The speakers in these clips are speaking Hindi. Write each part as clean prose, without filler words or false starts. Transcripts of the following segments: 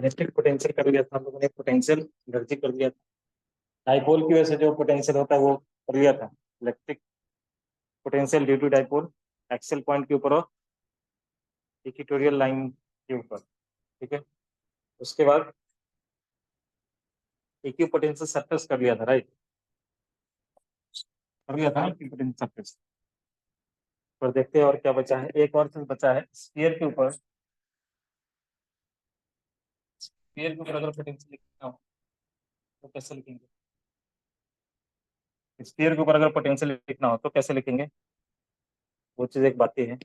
इलेक्ट्रिक पोटेंशियल कर लिया था हम लोगों ने, पोटेंशियल एनर्जी कर लिया था। डाइपोल की वजह से जो पोटेंशियल होता है वो कर लिया था, electric potential due to dipole axial point के ऊपर और इक्वेटोरियल लाइन के ऊपर। ठीक है, उसके बाद इक्वी पोटेंशियल सरफेस कर लिया था, राइट, कर लिया था ना इक्वी पोटेंशियल सरफेस। पर देखते हैं और क्या बचा है, एक और चीज बचा है स्फीयर के ऊपर। स्फीयर के ऊपर अगर पोटेंशियल लिखना हो तो कैसे लिखेंगे? स्फीयर के ऊपर अगर पोटेंशियल लिखना हो तो कैसे लिखेंगे, वो चीज एक बाकी है।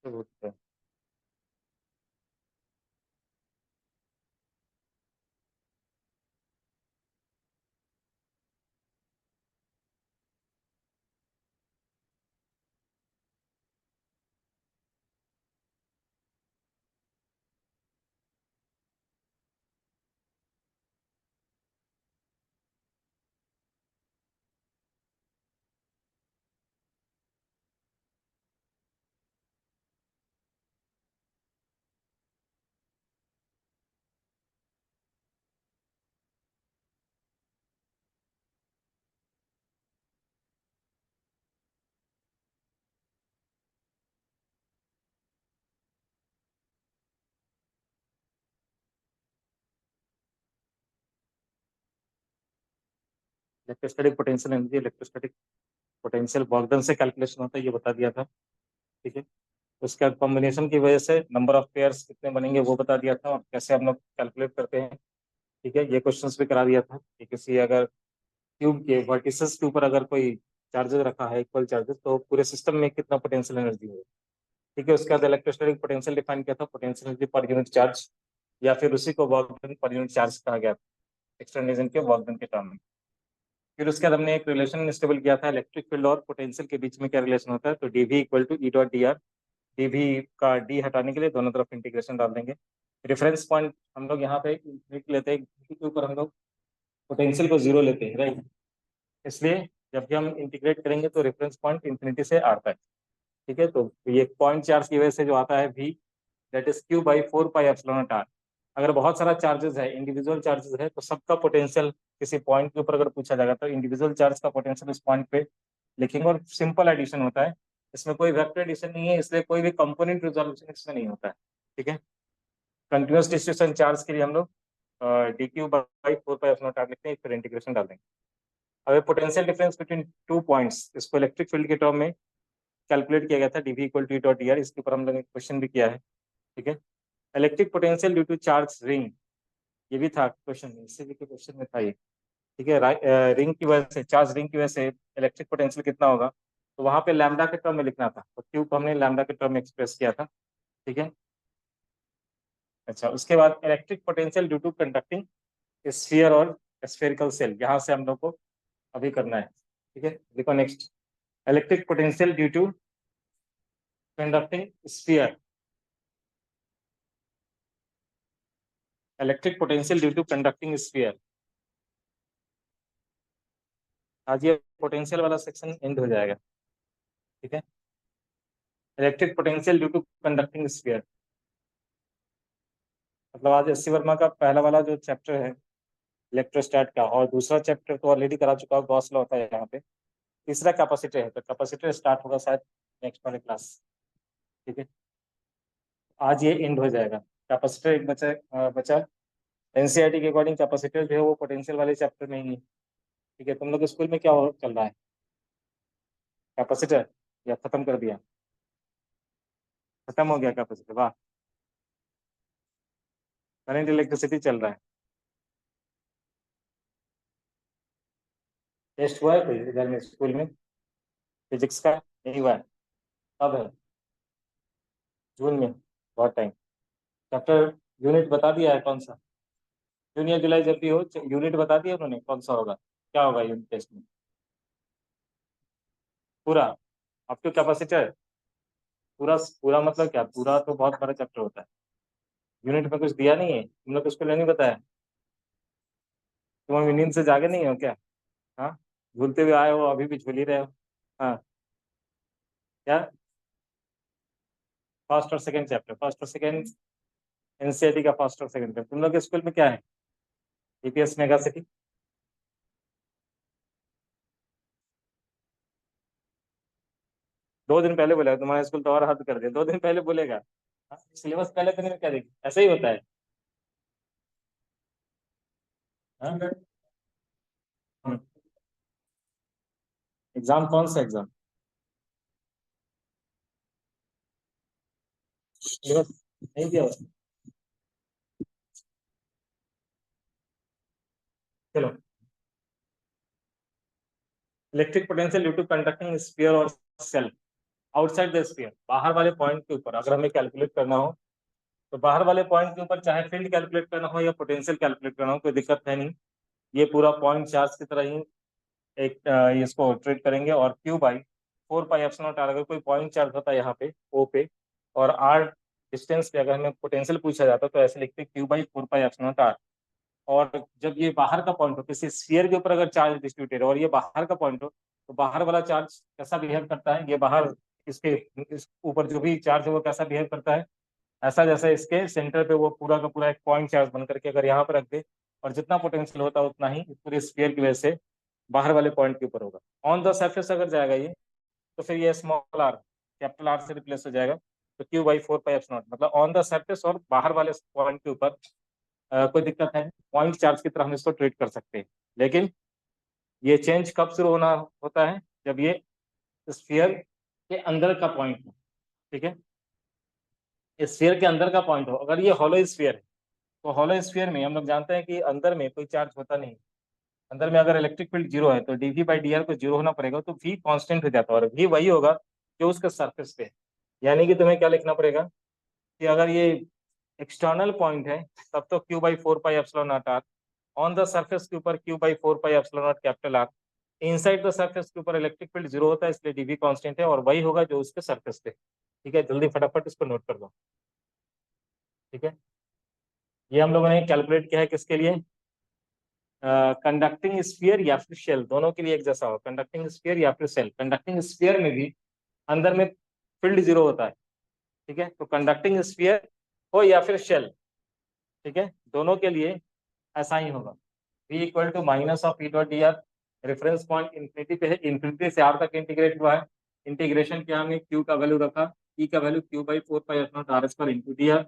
तो बोलते हैं electrostatic potential energy, electrostatic potential work done से कैलकुलेशन होता है, ये बता दिया था। ठीक है, उसका कॉम्बिनेशन की वजह से नंबर ऑफ पेयर्स कितने बनेंगे वो बता दिया था, और कैसे हम लोग कैलकुलेट करते हैं। ठीक है, ये क्वेश्चंस भी करा दिया था कि किसी अगर क्यूब के वर्टिसेस के ऊपर अगर कोई चार्जेस रखा है, इक्वल चार्जेस, तो पूरे सिस्टम में कितना पोटेंशियल एनर्जी होगा। ठीक है, उसके बाद इलेक्ट्रोस्टैटिक पोटेंशियल डिफाइन किया था, potential energy per unit charge, या फिर उसी को work done per unit charge कहा गया था एक्सटर्नलाइजेशन के वर्क डन के टर्म में। फिर उसके बाद हमने एक रिलेशन स्टेबल किया था, इलेक्ट्रिक फील्ड और पोटेंशियल के बीच में क्या रिलेशन होता है, तो DV equal to E dot D R. DV का डी हटाने के लिए दोनों तरफ इंटीग्रेशन डाल देंगे। रेफरेंस पॉइंट हम लोग यहाँ पे लिख लेते हैं, के ऊपर हम लोग पोटेंशियल को जीरो लेते हैं, राइट। इसलिए जब भी हम इंटीग्रेट करेंगे तो रेफरेंस पॉइंट इंफिनिटी से आता है। ठीक है, तो ये पॉइंट चार्ज की वजह से जो आता है V, that is Q by 4 pi epsilon naught R. अगर बहुत सारा चार्जेस है, इंडिविजुअल चार्जेस है, तो सबका पोटेंशियल किसी पॉइंट के ऊपर अगर पूछा जाएगा तो इंडिविजुअल चार्ज का पोटेंशियल उस पॉइंट पे लिखेंगे, और सिंपल एडिशन होता है, इसमें कोई वेक्टर एडिशन नहीं है, इसलिए कोई भी कंपोनेंट रिजोल्यूशन इसमें नहीं होता है। ठीक है, कंटिन्यूस डिस्ट्रीब्यूशन चार्ज के लिए हम लोग D Q by 4 pi epsilon naught R लिखते हैं, फिर इंटीग्रेशन डाल देंगे। अब potential difference between two points, इसको इलेक्ट्रिक फील्ड के टर्म में कैलकुलेट किया गया था, DV equal to E dot D R. इसके ऊपर हम लोग एक क्वेश्चन भी किया है। ठीक है, electric potential due to charge ring, ये भी था क्वेश्चन, इससे भी क्वेश्चन में था ये। ठीक है, रिंग की वजह से, चार्ज रिंग की वजह से इलेक्ट्रिक पोटेंशियल कितना होगा, तो वहां पे लैम्डा के टर्म में लिखना था, तो क्यू को हमने लैम्डा के टर्म में एक्सप्रेस किया था। ठीक है, अच्छा, उसके बाद electric potential due to conducting sphere और स्फेरिकल सेल, यहाँ से हम लोग को अभी करना है। ठीक है, देखो next, electric potential due to conducting sphere, electric potential due to conducting sphere. आज ये पोटेंशियल वाला सेक्शन एंड हो जाएगा। ठीक है, electric potential due to conducting sphere, मतलब आज एस सी वर्मा का पहला वाला जो चैप्टर है इलेक्ट्रोस्टैट का, और दूसरा चैप्टर तो ऑलरेडी करा चुका है, गॉस लॉ होता है यहाँ पे। तीसरा कैपेसिटर है, तो कैपेसिटर स्टार्ट होगा शायद नेक्स्ट वाले क्लास। ठीक है, आज ये एंड हो जाएगा। कैपेसिटर एक बचा एनसीईआरटी के अकॉर्डिंग, कैपेसिटर जो है वो पोटेंशियल वाले चैप्टर में ही है। ठीक है, तुम लोग स्कूल में क्या चल रहा है, कैपेसिटर, या खत्म कर दिया? खत्म हो गया कैपेसिटर, वाह। करंट इलेक्ट्रिसिटी चल रहा है। टेस्ट हुआ है कोई इधर में स्कूल में फिजिक्स का? नहीं हुआ है, कब है? जून में, बहुत टाइम। चैप्टर यूनिट बता दिया है कौन सा? जून या जुलाई जब भी हो, यूनिट बता दिया उन्होंने कौन सा होगा, क्या होगा यूनिट टेस्ट में? पूरा आपके कैपेसिटर पूरा पूरा मतलब क्या, पूरा तो बहुत बड़ा चैप्टर होता है। यूनिट में कुछ दिया नहीं है, तुम लोग उसको नहीं बताया? तुम अभी नींद से जागे नहीं हो क्या? हाँ, झूलते हुए आए हो, अभी भी झूल ही रहे हो। हाँ, क्या? फर्स्ट और सेकंड चैप्टर, फर्स्ट और सेकंड एनसीईआरटी का फर्स्ट और सेकंड चैप्टर। तुम लोग के स्कूल में क्या है? EPS mega city. 2 दिन पहले बोला, तुम्हारा स्कूल तो और हद कर दिया, 2 दिन पहले बोलेगा। हाँ, सिलेबस पहले दिन में क्या देखी, ऐसा ही होता है। हाँ? एग्जाम कौन सा एग्जाम? सिलेबस नहीं दिया उसने। चलो, electric potential due to conducting sphere और सेल आउटसाइड द स्फीयर, बाहर वाले पॉइंट के ऊपर अगर हमें कैलकुलेट करना हो, तो बाहर वाले पॉइंट के ऊपर चाहे फील्ड कैलकुलेट करना हो या पोटेंशियल कैलकुलेट करना हो, कोई दिक्कत है नहीं। ये पूरा पॉइंट चार्ज की तरह ही एक इसको ट्रीट करेंगे। और Q by 4 pi epsilon naught R, अगर कोई पॉइंट चार्ज होता है यहाँ पे ओ पे, और आर डिस्टेंस पे अगर हमें पोटेंशियल पूछा जाता तो ऐसे लिखते Q/4 pi epsilon naught are. और जब ये बाहर का पॉइंट हो, किसी स्फीयर के ऊपर अगर चार्ज डिस्ट्रीब्यूटेड हो और ये बाहर का पॉइंट हो, तो बाहर वाला चार्ज कैसा बिहेव करता है, ये बाहर इसके इस ऊपर जो भी चार्ज है वो कैसा बिहेव करता है, ऐसा जैसे इसके सेंटर पे वो पूरा का पूरा एक पॉइंट चार्ज बन करके अगर यहाँ पर रख दे, और जितना पोटेंशियल होता है उतना ही इस पूरे स्फीयर की वजह से बाहर वाले पॉइंट के ऊपर होगा। ऑन द सरफेस अगर जाएगा ये, तो फिर ये स्मॉल आर कैपिटल आर से रिप्लेस हो जाएगा। तो Q/4 पाई एप्सिलॉन नॉट, मतलब ऑन द सरफेस और बाहर वाले पॉइंट के ऊपर कोई दिक्कत है, पॉइंट चार्ज की तरह हम इसको ट्रीट कर सकते हैं। लेकिन ये चेंज कब शुरू होना होता है, जब ये स्फीयर के अंदर का पॉइंट हो। ठीक है, स्फीयर के अंदर का पॉइंट हो, अगर ये हॉलो स्फीयर है, तो हॉलो स्फीयर में हम लोग जानते हैं कि अंदर में कोई चार्ज होता नहीं। अंदर में अगर इलेक्ट्रिक फील्ड जीरो है, तो dV/dr को जीरो होना पड़ेगा, तो V कांस्टेंट हो जाता है, और V वही होगा जो उसके सरफेस पे है। यानी कि तुम्हें क्या लिखना पड़ेगा कि अगर ये एक्सटर्नल पॉइंट है, तब तो Q/4 pi epsilon naught R. On the surface के ऊपर Q/4 pi epsilon naught capital R. Inside the surface के ऊपर इलेक्ट्रिक फील्ड जीरो होता है, इसलिए डीवी कांस्टेंट है, और वही होगा जो उसके सरफेस पे। ठीक है, जल्दी फटाफट इसको नोट कर दो। ठीक है, ये हम लोगों ने कैलकुलेट किया है किसके लिए, कंडक्टिंग स्फीयर या फिर शेल, दोनों के लिए एक जैसा हो, कंडक्टिंग स्फीयर या फिर शेल। कंडक्टिंग स्फीयर में भी अंदर में फील्ड जीरो होता है। ठीक है, तो कंडक्टिंग स्फीयर हो या फिर शेल, ठीक है, दोनों के लिए ऐसा ही होगा। V equal to minus of E/dr, reference point infinity पे है, इन्फिनिटी से आर तक इंटीग्रेट हुआ है। इंटीग्रेशन क्या, हमने Q का वैल्यू रखा, E का value Q/4 pi epsilon not R²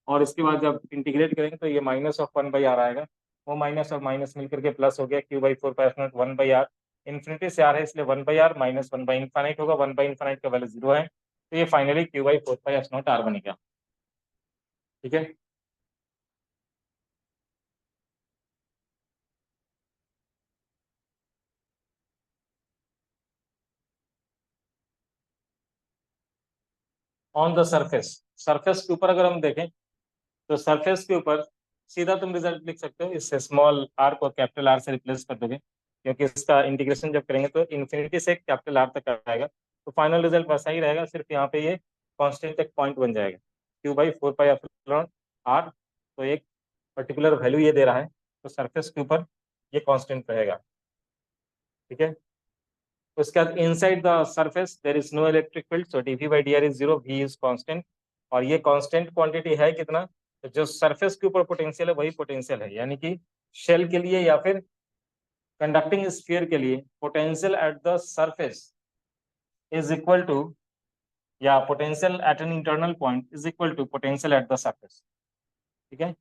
और इसके बाद जब इंटीग्रेट करेंगे तो ये माइनस ऑफ 1/r आएगा। वो माइनस और माइनस मिलकर के प्लस हो गया, Q/4 pi epsilon not 1/r। Infinity से आर है इसलिए 1/r माइनस 1/इनफाइनाइट होगा, 1/इनफाइनाइट का वैल्यू जीरो है, तो ये finally Q/4 pi epsilon not R बनेगा। ठीक है, ऑन द सरफेस, सरफेस के ऊपर अगर हम देखें, तो सरफेस के ऊपर सीधा तुम रिजल्ट लिख सकते हो, इस स्मॉल आर को कैपिटल आर से रिप्लेस कर दोगे, क्योंकि इसका इंटीग्रेशन जब करेंगे तो इन्फिनिटी से कैपिटल आर तक आएगा, तो फाइनल रिजल्ट वैसा ही रहेगा, सिर्फ यहाँ पे ये कांस्टेंट एक पॉइंट बन जाएगा, Q/4 पाई एप्सिलॉन आर। तो एक पर्टिकुलर वैल्यू ये दे रहा है, तो सरफेस के ऊपर ये कांस्टेंट रहेगा। ठीक है, उसके बाद inside the surface there is no electric field, so dV/dr is zero, V is constant. और ये कांस्टेंट क्वांटिटी है कितना, तो जो सरफेस के ऊपर पोटेंशियल है वही पोटेंशियल है, यानी कि शेल के लिए या फिर कंडक्टिंग स्फीयर के लिए potential at the surface is equal to, या potential at an internal point is equal to potential at the surface. ठीक है,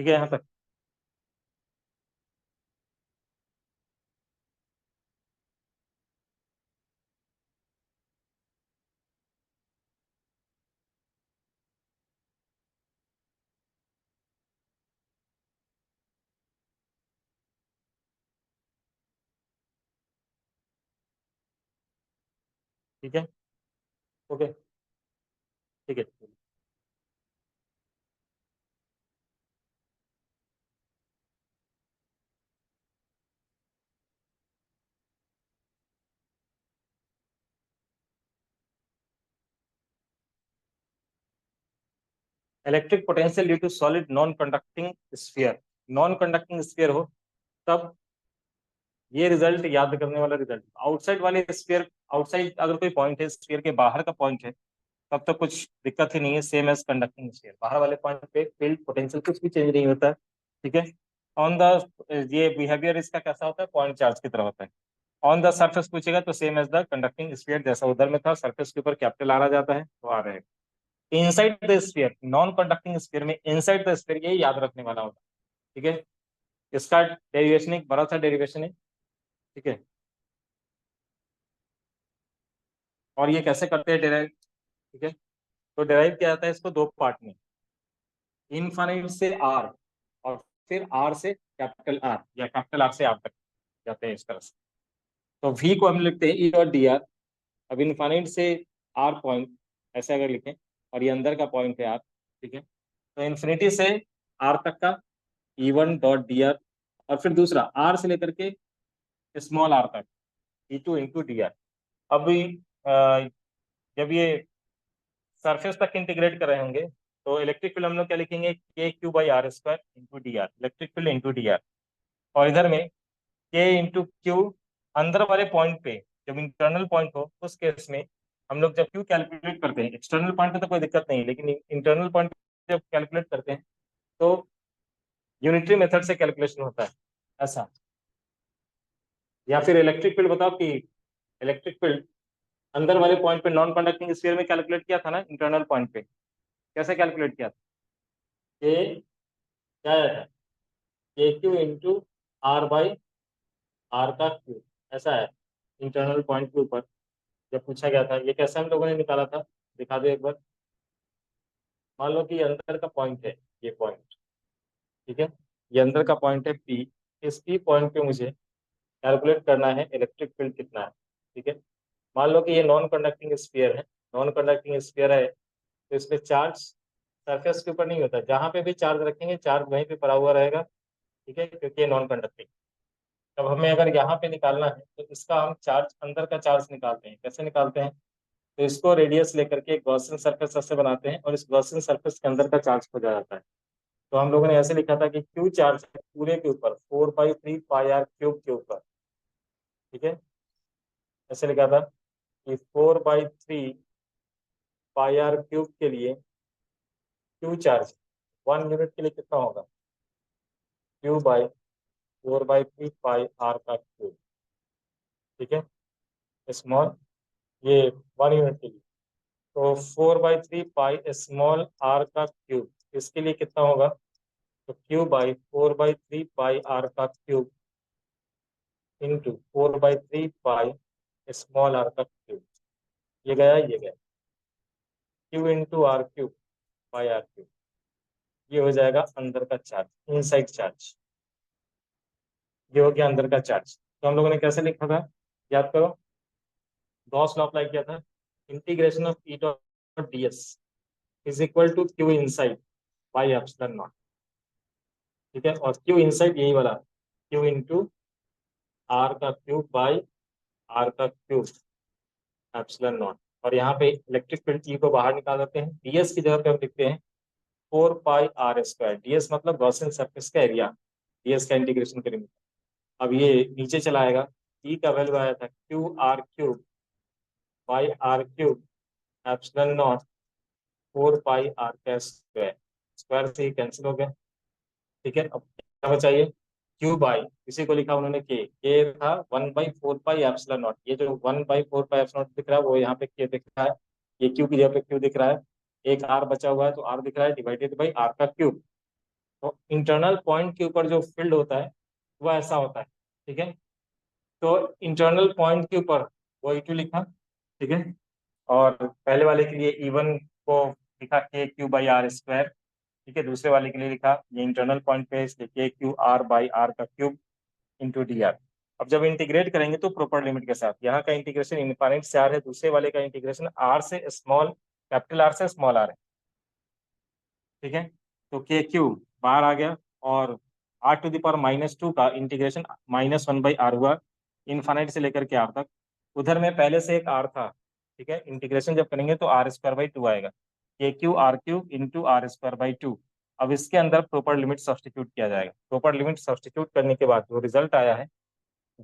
ठीक है यहाँ तक? ठीक है। ओके। ठीक है। Electric potential due to solid non conducting sphere, non conducting sphere हो तब ये रिजल्ट याद करने वाला रिजल्ट, आउटसाइड वाले स्फीयर, आउटसाइड अगर कोई पॉइंट है स्फीयर के बाहर का पॉइंट है तब तक कुछ दिक्कत ही नहीं है, सेम एज कंडक्टिंग स्फीयर। बाहर वाले पॉइंट पे फील्ड पोटेंशियल कुछ भी चेंज नहीं होता है। ठीक है। ऑन द, ये बिहेवियर इसका कैसा होता है, पॉइंट चार्ज की तरह होता है। ऑन द सरफेस पूछेगा तो same as the conducting sphere, जैसा उधर में था सरफेस के ऊपर कैपिटल आर आ जाता है तो आ रहेगा। Inside the sphere, non conducting sphere में इनसाइड द स्फीयर, यही याद रखने वाला होता है। ठीक है। इसका डेरिवेशन एक बड़ा सा डेरिवेशन है। ठीक है। और ये कैसे करते हैं डेराइव? ठीक है। तो डेराइव किया जाता है इसको दो पार्ट में, इनफाइनाइट से आर, और फिर आर से कैपिटल आर, या कैपिटल आर से आर तक जाते हैं इस तरह से। तो वी को हम लिखते हैं ई और डी आर। अब इनफाइनाइट से आर पॉइंट ऐसे अगर लिखें, और ये अंदर का पॉइंट है आर। ठीक है। तो इन्फिनिटी से आर तक का E one dot D R, और फिर दूसरा आर से लेकर के स्मॉल आर तक ई टू इंटू डी आर। अब जब ये सरफेस तक इंटीग्रेट कर रहे होंगे तो इलेक्ट्रिक फील्ड हम लोग क्या लिखेंगे, K Q by R square into D R, electric field into D R. और इधर में के इंटू क्यू, अंदर वाले पॉइंट पे जब इंटरनल पॉइंट हो उस केस में हम लोग जब क्यू कैलकुलेट करते हैं, एक्सटर्नल पॉइंट पे तो कोई दिक्कत नहीं है, लेकिन इंटरनल पॉइंट जब कैलकुलेट करते हैं तो यूनिटरी मेथड से कैलकुलेशन होता है ऐसा। या फिर इलेक्ट्रिक फील्ड बताओ कि इलेक्ट्रिक फील्ड अंदर वाले पॉइंट पे नॉन कंडक्टिंग स्फीयर में कैलकुलेट किया था ना, इंटरनल पॉइंट पे कैसे कैलकुलेट किया था? ये क्या आया था, K Q into R by R का क्यू, ऐसा है इंटरनल पॉइंट के ऊपर जब पूछा गया था। ये कैसे हम लोगों ने निकाला था, दिखा दो एक बार। मान लो कि ये अंदर का पॉइंट है, ये पॉइंट। ठीक है। ये अंदर का पॉइंट है पी, इस पी पॉइंट पे मुझे कैलकुलेट करना है इलेक्ट्रिक फील्ड कितना है। ठीक है। मान लो कि ये नॉन कंडक्टिंग स्फीयर है, नॉन कंडक्टिंग स्फीयर है तो इसमें चार्ज सरफेस के ऊपर नहीं होता, जहां पे भी चार्ज रखेंगे चार्ज वहीं पे पड़ा हुआ रहेगा। ठीक है, क्योंकि ये नॉन कंडक्टिंग। अब हमें अगर यहाँ पे निकालना है तो इसका हम चार्ज, अंदर का चार्ज निकालते हैं। कैसे निकालते हैं? तो इसको रेडियस लेकर के एक गॉसियन सरफेस ऐसे बनाते हैं और इस गॉसियन सरफेस के अंदर का चार्ज खोजा जाता है। तो हम लोगों ने ऐसे लिखा था कि क्यू चार्ज है पूरे के ऊपर 4/3 पाई आर क्यूब के ऊपर। ठीक है। ऐसे लिखा था कि 4/3 पाई आर क्यूब के लिए क्यू चार्ज 1 यूनिट के लिए कितना होगा, Q/4/3 पाई आर का क्यूब। ठीक है। स्मॉल, ये 1 यूनिट के लिए, तो 4/3 पाई स्मॉल आर का क्यूब, इसके लिए कितना होगा, तो Q/4/3 पाई आर का cube into 4/3 pi small R का क्यूब। ये गया, ये गया, Q into R cube by R cube. ये हो जाएगा अंदर का चार्ज, इनसाइड चार्ज। ये हो गया अंदर का चार्ज। तो हम लोगों ने कैसे लिखा था, याद करो, गॉस लॉ अप्लाई किया था, integration of E dot D S is equal to Q inside by epsilon naught. ठीक है। और क्यू इनसाइड यही वाला, क्यू इंटू आर का क्यूब बाई आर का क्यूब एप्सिलॉन नॉट। और यहाँ पे इलेक्ट्रिक फील्ड ई को बाहर निकाल देते हैं, डीएस की जगह पे हम लिखते हैं 4 पाई आर स्क्वायर। डीएस मतलब गॉसियन सरफेस का एरिया, डीएस का इंटीग्रेशन करेंगे। अब ये नीचे चला आएगा, ई का वैल्यू आया था Q/r³ by R cube epsilon naught 4 pi R का स्क्वायर, स्क्वायर से ही कैंसिल हो गया। ठीक है। अब क्या बचाइए, क्यू बाई, इसी को लिखा उन्होंने के था 1/4 पाई एप्सिलॉन नॉट। ये जो 1/4 पाई एप्सिलॉन नॉट दिख रहा है वो यहाँ पे के दिख रहा है, ये क्यू की जगह पे क्यू दिख रहा है। एक आर बचा हुआ है तो आर दिख रहा है, डिवाइडेड बाई आर का क्यूब। तो इंटरनल पॉइंट के ऊपर जो फील्ड होता है वो ऐसा होता है, ठीक है। तो इंटरनल पॉइंट के ऊपर वो E2 लिखा, ठीक है। और पहले वाले के लिए E1 को लिखा KQ/R², ठीक है। दूसरे वाले के लिए लिखा, ये इंटरनल पॉइंट पे है इसलिए KQ/R/R इंटू DR। अब जब इंटीग्रेट करेंगे तो प्रॉपर लिमिट के साथ, यहाँ का इंटीग्रेशन इनफाइनाइट से R है, दूसरे वाले का इंटीग्रेशन कैपिटल R से स्मॉल r है, ठीक है। तो KQ बाहर आ गया, और R⁻⁻² का इंटीग्रेशन -1/R हुआ, इनफाइनाइट से लेकर के R तक। उधर में पहले से एक R था, ठीक है। इंटीग्रेशन जब करेंगे तो R²/2 आएगा, KQ/R³ इंटू R²/2। अब इसके अंदर प्रॉपर लिमिट सब्सटीट्यूट किया जाएगा। प्रॉपर लिमिट सब्सटीट्यूट करने के बाद जो रिजल्ट आया है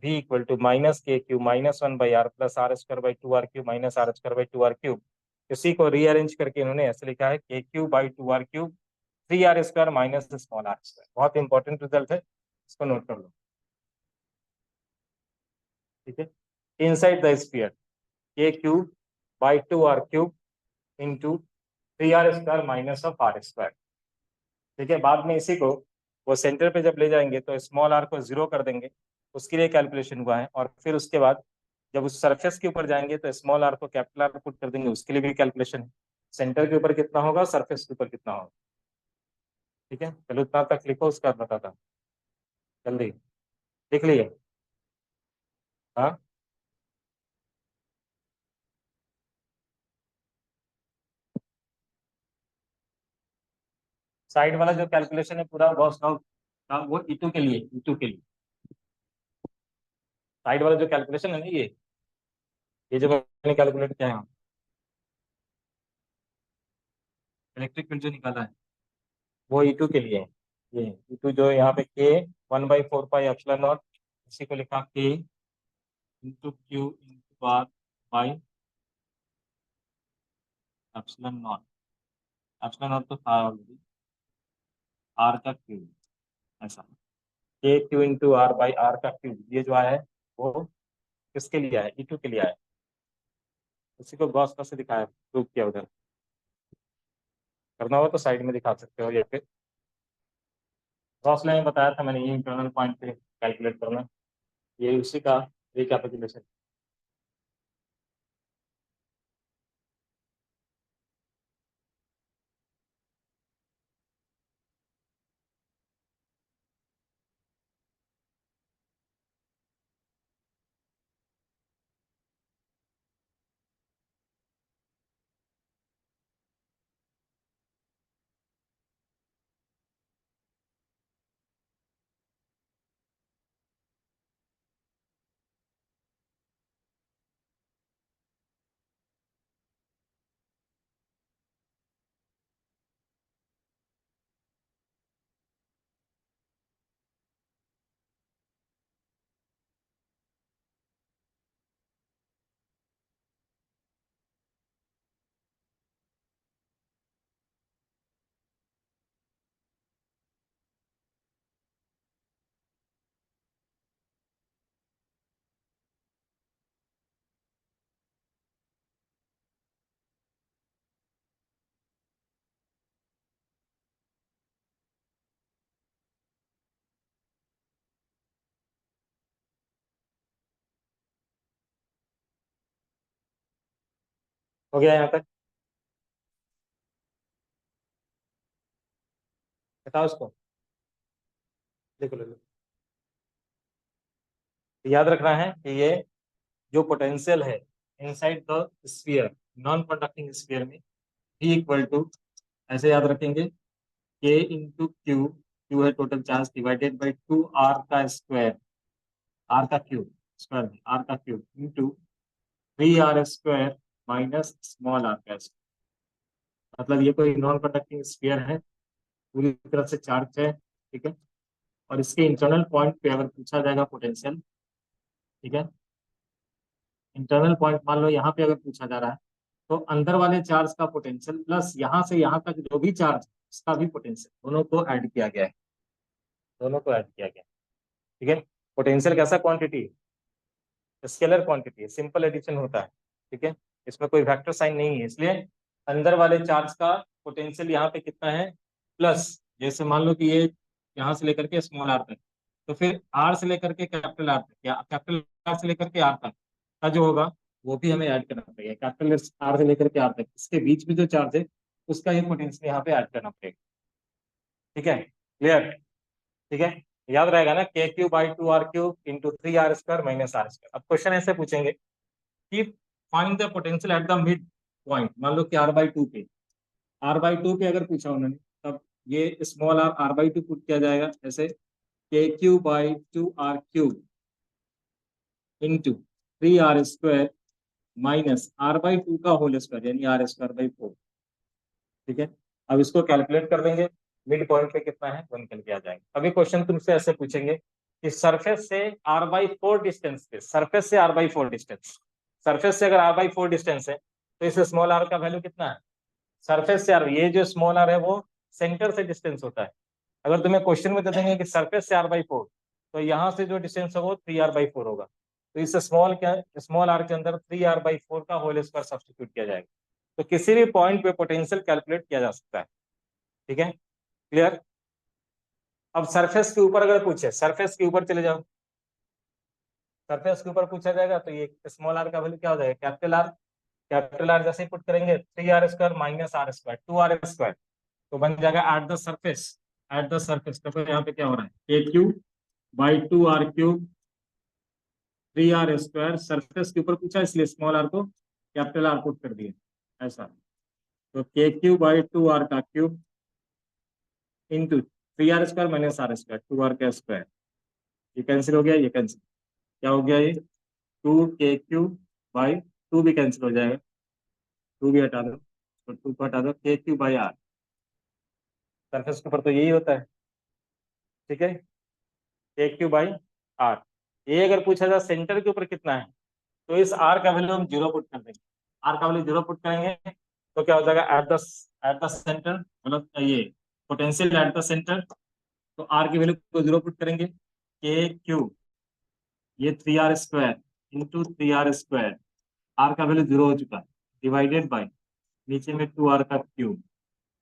V equal to -KQ -1/R plus R²/2R³ minus R²/2R³, इसी को रीअरेंज करके इन्होंने ऐसे लिखा है KQ/2R³, 3R² minus small R²। बहुत इंपॉर्टेंट रिजल्ट है, इसको नोट कर लो, ठीक है। Inside the sphere KQ/2R³ into 3R² minus of R², ठीक है। बाद में इसी को वो सेंटर पे जब ले जाएंगे तो स्मॉल r को 0 कर देंगे, उसके लिए कैलकुलेशन हुआ है। और फिर उसके बाद जब उस सरफेस के ऊपर जाएंगे तो स्मॉल r को कैपिटल R पुट कर देंगे, उसके लिए भी कैलकुलेशन है। सेंटर के ऊपर कितना होगा, सरफेस के ऊपर कितना होगा, ठीक है। चलो इतना तक लिखो, उसका बताता हूँ, जल्दी लिख लिए। हाँ, साइड वाला जो कैलकुलेशन है पूरा गॉस लॉ का, वो E2 के लिए, E2 के लिए साइड वाला जो कैलकुलेशन है ना, ये जो मैंने कैलकुलेट किया है, इलेक्ट्रिक फील्ड जो निकाला है वो E2 के लिए है। ये E2 जो यहाँ पे K 1/4πε0, इसी को लिखा K × Q/R/εo। एप्सिलॉन नॉट तो था ऑलरेडी, R का क्यूब, ऐसा KQ × R/R का क्यूब, ये जो आया है वो किसके लिए आया, E2 के लिए आया। उसी को गॉस का से दिखाया, प्रूव किया। उधर करना हो तो साइड में दिखा सकते हो, या फिर गॉस ने बताया था मैंने, ये इंटरनल पॉइंट पे कैलकुलेट करना, ये उसी का रिकैपिटुलेशन। हो गया यहाँ तक, बताओ उसको, लिख लो। याद रखना है कि ये जो पोटेंशियल है inside the sphere, non conducting sphere में, V इक्वल टू, ऐसे याद रखेंगे, K × Q, Q है total charge, divided by 2R का स्क्वायर, R का क्यूब, स्क्वायर में R का cube into 3R² minus small r का स्क्वायर। मतलब ये कोई नॉन कंडक्टिंग स्फीयर है, पूरी तरह से चार्ज है, ठीक है। और इसके इंटरनल पॉइंट पे अगर पूछा जाएगा पोटेंशियल, ठीक है, इंटरनल पॉइंट मान लो यहाँ पे अगर पूछा जा रहा है, तो अंदर वाले चार्ज का पोटेंशियल प्लस यहाँ से यहाँ तक जो भी चार्ज, उसका भी पोटेंशियल, दोनों को ऐड किया गया है, दोनों को ऐड किया गया है, ठीक है। पोटेंशियल कैसा क्वांटिटी, स्केलर क्वांटिटी है, सिंपल एडिशन होता है, ठीक है। इसमें कोई वेक्टर साइन नहीं है, इसलिए अंदर वाले चार्ज का पोटेंशियल यहाँ पे कितना है, प्लस जैसे मान लो कि ये यहाँ से लेकर के स्मॉल आर तक, तो फिर आर से लेकर के कैपिटल आर तक या कैपिटल आर से लेकर के आर तक का जो होगा वो भी हमें ऐड करना पड़ेगा। कैपिटल आर से लेकर के आर तक इसके बीच में जो चार्ज है उसका ये पोटेंशियल यहाँ पे ऐड करना पड़ेगा। ठीक है, क्लियर? ठीक है, याद रहेगा ना, K Q by two R cube into three R square minus R square. अब क्वेश्चन ऐसे पूछेंगे कि find the potential at the mid point. मान लो कि आर बाई टू पे अगर पूछा उन्होंने, तब ये small R R by two put किया जाएगा ऐसे, K Q by two R cube into three R square minus R by two का होल स्क्वायर यानी आर स्क्वायर बाई फोर। ठीक है, अब इसको कैलकुलेट कर देंगे, मिड पॉइंट पे कितना है वो निकल के आ जाएगा। अभी क्वेश्चन तुमसे ऐसे पूछेंगे कि सरफेस से आर बाई फोर डिस्टेंस पे, सरफेस से R by four distance, surface से अगर आर बाई फोर डिस्टेंस है तो इस स्मॉल आर का वैल्यू कितना है? सरफेस से आर, ये जो स्मॉल आर है वो सेंटर से डिस्टेंस होता है। अगर तुम्हें क्वेश्चन में दे देंगे कि सरफेस से आर बाई फोर, तो यहाँ से जो डिस्टेंस होगा वो थ्री आर बाई फोर होगा। तो इस स्मॉल आर के अंदर थ्री आर बाई फोर का होल स्क्वायर सब्स्टिट्यूट किया जाएगा। तो किसी भी पॉइंट पे पोटेंशियल कैलकुलेट किया जा सकता है। ठीक है, क्लियर? अब सरफेस के ऊपर अगर पूछे, सरफेस के ऊपर चले जाओ, सरफेस के ऊपर पूछा जाएगा तो ये स्मॉल आर का वैल्यू क्या हो जाएगा? Capital R. कैपिटल आर जैसे ही पुट करेंगे three R square minus R square two R square, तो बन जाएगा at the surface, at the surface. तो फिर यहाँ पे क्या हो रहा है? A Q by two R cube three R square, surface के ऊपर पूछा इसलिए स्मॉल आर को कैपिटल आर पुट कर दिया ऐसा। तो K Q by two R का cube into three R square minus R square two R का स्क्वायर, ये कैंसिल हो गया, ये कैंसिल, क्या हो गया ये? To K Q by, to भी कैंसिल हो जाएगा, टू भी हटा दो, तो टू को हटा दो, के क्यू बाई आर, सरफेस के ऊपर तो यही होता है। ठीक है, के क्यू बाई आर। ये अगर पूछा जाए सेंटर के ऊपर कितना है, तो इस आर का वैल्यू हम जीरो पुट कर देंगे। आर का वैल्यू जीरो पुट करेंगे तो क्या हो जाएगा? एट द सेंटर, मतलब ये पोटेंशियल एट द सेंटर, तो आर की वैल्यू को जीरो पुट करेंगे, के क्यू ये three R square into three R square, R का वैल्यू जीरो हो चुका है, डिवाइडेड बाई नीचे में टू आर का क्यूब,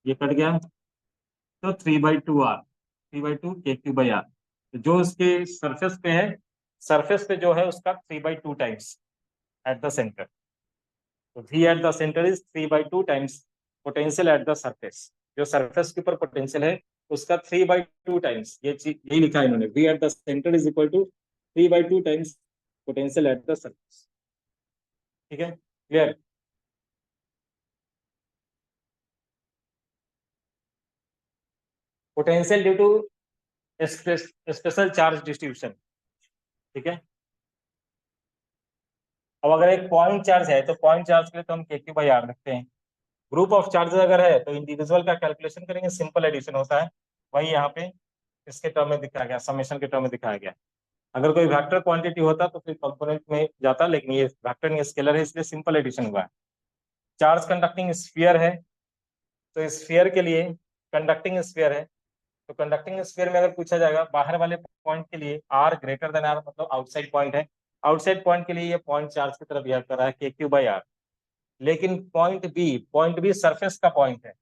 ये कट गया, तो three by two R, three by two K Q by R. तो जो उसके सरफेस पे है, सरफेस पे जो है उसका three by two times at the centre, तो V at the centre is three by two times potential at the surface. जो सरफेस के ऊपर पोटेंशियल है उसका थ्री बाई टू टाइम्स, ये चीज यही लिखा है इन्होंने, V at the centre is equal to three by two times potential at the surface. ठीक है, clear? Potential due to special charge distribution. ठीक है, अब अगर एक पॉइंट चार्ज है तो पॉइंट चार्ज के लिए तो हम के क्यू बाई आर रखते हैं। ग्रुप ऑफ चार्जेस अगर है तो इंडिविजुअल का कैलकुलेशन करेंगे, सिंपल एडिशन होता है, वही यहाँ पे इसके टर्म में दिखाया गया, समेशन के टर्म में दिखाया गया। अगर कोई वेक्टर क्वांटिटी होता तो फिर कंपोनेंट में जाता, लेकिन ये वेक्टर नहीं स्केलर है इसलिए सिंपल एडिशन हुआ है। चार्ज कंडक्टिंग स्फीयर है, तो स्फीयर के लिए कंडक्टिंग स्फीयर है, तो कंडक्टिंग स्फीयर में अगर पूछा जाएगा बाहर वाले पॉइंट के लिए आर ग्रेटर देन आर, मतलब आउटसाइड पॉइंट है, आउटसाइड पॉइंट के लिए ये पॉइंट चार्ज की तरफ बिहेव कर रहा है के क्यू बाई आर। लेकिन पॉइंट बी सरफेस का पॉइंट है,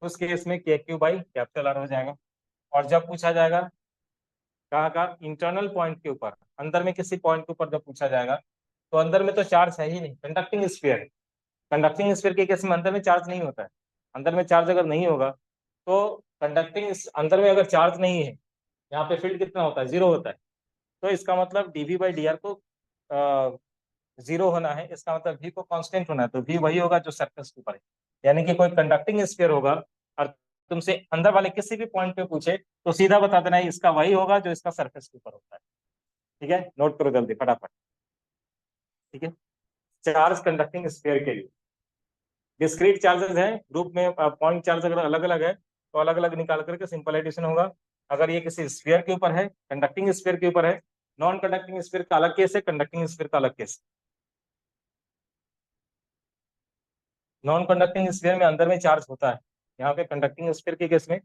उस केस में के क्यू बाई कैपिटल आर हो जाएगा। और जब पूछा जाएगा कहाँ का, इंटरनल पॉइंट के ऊपर, अंदर में किसी पॉइंट के ऊपर जब पूछा जाएगा, तो अंदर में तो चार्ज है ही नहीं, कंडक्टिंग स्फीयर, कंडक्टिंग स्फीयर के केस में अंदर में चार्ज नहीं होता है। अंदर में चार्ज अगर नहीं होगा तो कंडक्टिंग, अंदर में अगर चार्ज नहीं है, यहाँ पे फील्ड कितना होता है? जीरो होता है। तो इसका मतलब डीवी बाई डी आर को जीरो होना है, इसका मतलब भी को कांस्टेंट होना है, तो भी वही होगा जो सरफेस के ऊपर है। यानी कि कोई कंडक्टिंग स्फीयर होगा और तुमसे अंदर वाले किसी भी पॉइंट पे पूछे तो सीधा बता देना है इसका वही होगा जो इसका सरफेस के ऊपर होता है। ठीक है, नोट करो जल्दी फटाफट। ठीक है, चार्ज कंडक्टिंग स्फीयर के लिए डिस्क्रीट चार्जेस हैं, ग्रुप में पॉइंट चार्ज अगर अलग अलग है तो अलग अलग निकाल करके सिंपल एडिशन होगा। अगर ये किसी स्फीयर के ऊपर है, कंडक्टिंग स्फीयर के ऊपर है, नॉन कंडक्टिंग स्फीयर का अलग केस है, कंडक्टिंग स्फीयर का अलग केस। नॉन कंडक्टिंग स्फीयर में अंदर में चार्ज होता है, यहाँ पे कंडक्टिंग स्फीयर के केस में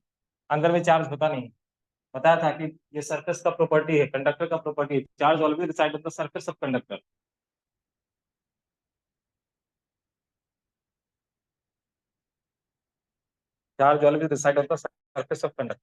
अंदर में चार्ज होता नहीं। बताया था कि ये सरफेस का प्रॉपर्टी है, कंडक्टर का प्रॉपर्टी है, charge always reside on the surface of conductor. Charge always reside on the surface of conductor.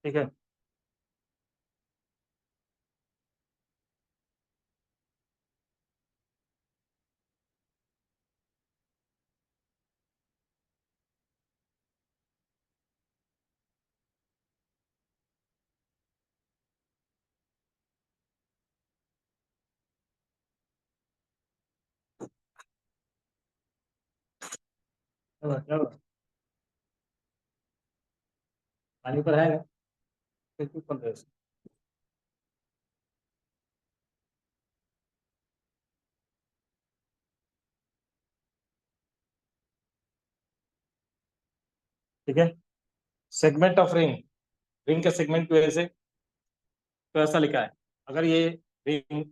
ठीक है। क्या हुआ? पानी पर है ना, फिर क्यों खोल रहे हो इसको? ठीक है। सेगमेंट ऑफ रिंग, रिंग के सेगमेंट की वजह से तो ऐसा लिखा है, अगर ये रिंग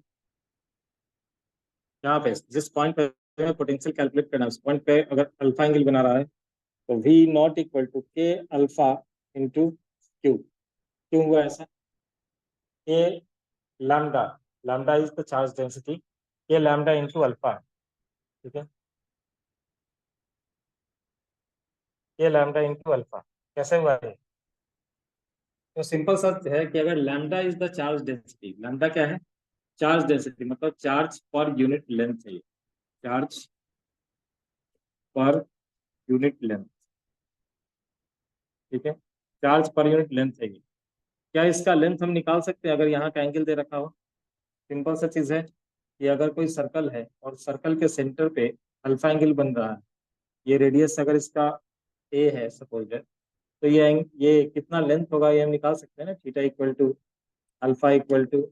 यहाँ पे जिस पॉइंट पे पोटेंशियल कैलकुलेट करना है उस पॉइंट पे अगर अल्फा एंगल बना रहा है तो V नॉट इक्वल टू के अल्फा इंटू क्यू। क्यों हुआ ऐसा? ये lambda, lambda is the charge density, ये लैम्डा इंटू अल्फा है। ठीक है, ये लैम्डा इंटू अल्फा कैसे हुआ है? तो सिंपल सा है कि अगर lambda is the charge density, lambda क्या है? चार्ज डेंसिटी, मतलब चार्ज पर यूनिट लेंथ है ये, चार्ज पर यूनिट लेंथ। ठीक है, चार्ज पर यूनिट लेंथ है ये। क्या इसका लेंथ हम निकाल सकते हैं अगर यहाँ का एंगल दे रखा हो? सिंपल सा चीज है कि अगर कोई सर्कल है और सर्कल के सेंटर पे अल्फा एंगल बन रहा है, ये रेडियस अगर इसका ए है सपोज है, तो ये कितना लेंथ होगा ये हम निकाल सकते हैं ना, theta equal to alpha equal to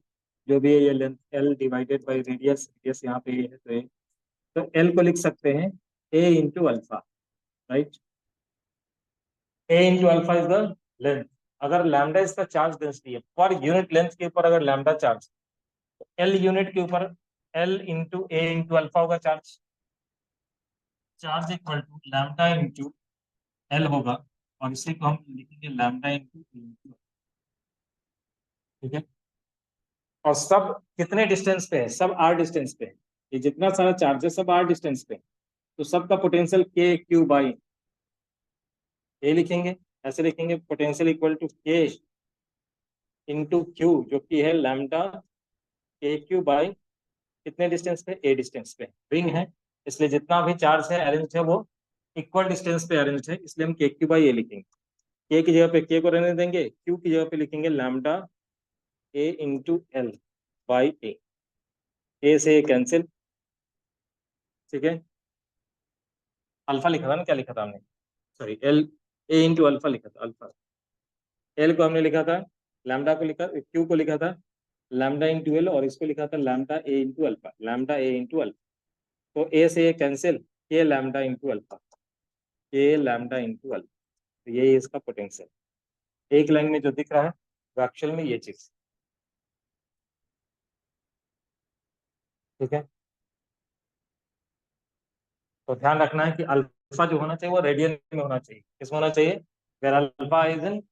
जो भी है ये length L divided by radius, radius यहाँ पे ये है तो तो एल को लिख सकते हैं A into alpha, right? A into alpha is the length. अगर लैम्डा इसका चार्ज डेंसिटी है पर यूनिट लेंथ के ऊपर, अगर लैम्डा चार्ज एल यूनिट के ऊपर L into A into alpha होगा charge, charge equal to lambda into L होगा, और इसी को हम लिखेंगे लैम्डा इंटू ए इंटू। ठीक है, और सब कितने डिस्टेंस पे है? सब आर डिस्टेंस पे है। ये जितना सारा चार्ज है सब आर डिस्टेंस पे है, तो सबका पोटेंशियल के क्यू बाई ए लिखेंगे। ऐसे लिखेंगे पोटेंशियल इक्वल टू के इंटू क्यू, जो कि है लैम्डा के क्यू बाई कितने डिस्टेंस पे? ए डिस्टेंस पे। रिंग है इसलिए जितना भी चार्ज है अरेंज है वो इक्वल डिस्टेंस पे अरेंज है, इसलिए हम के क्यू बाई ए लिखेंगे। के की जगह पे के को रहने देंगे, क्यू की जगह पे लिखेंगे lambda A into L by A. A से ए कैंसिल। ठीक है, अल्फा लिखा था ना, क्या लिखा था हमने? सॉरी, एल, ए इंटू अल्फा लिखा था, अल्फा। एल को हमने लिखा था, लैम्डा को लिखा, क्यू को लिखा था लैम्डा इंटू एल, और इसको लिखा था lambda A into alpha, lambda A into alpha. तो ए से ए कैंसिल, के लैम्डा इंटू अल्फा। के लैम्डा इंटू एल, तो ये इसका पोटेंशियल एक लाइन में जो दिख रहा है वो एक्चुअल में ये चीज, ठीक है। तो ध्यान रखना है कि अल्फा जो होना चाहिए वो रेडियन में होना चाहिए। किसमें होना चाहिए? Where alpha is in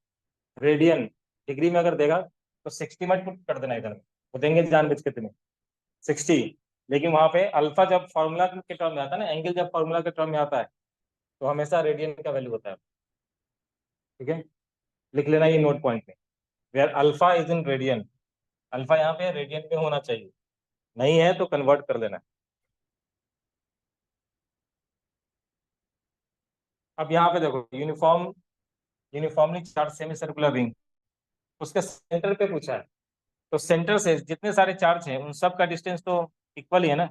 radian. Degree में अगर देगा तो 60 मत पुट कर देना इधर में, वो देंगे जानबूझ के तुम्हें 60। लेकिन वहां पे अल्फा जब फॉर्मूला के टर्म में आता है ना, एंगल जब फॉर्मूला के टर्म में आता है तो हमेशा रेडियन का वैल्यू होता है, ठीक है। लिख लेना ये नोट पॉइंट में, where alpha is in radian, alpha यहाँ पे रेडियन में होना चाहिए, नहीं है तो कन्वर्ट कर लेना। अब यहाँ पे देखो uniformly charge semi circular ring, उसके सेंटर पे पूछा है, तो सेंटर से जितने सारे चार्ज हैं उन सब का डिस्टेंस तो इक्वल ही है ना।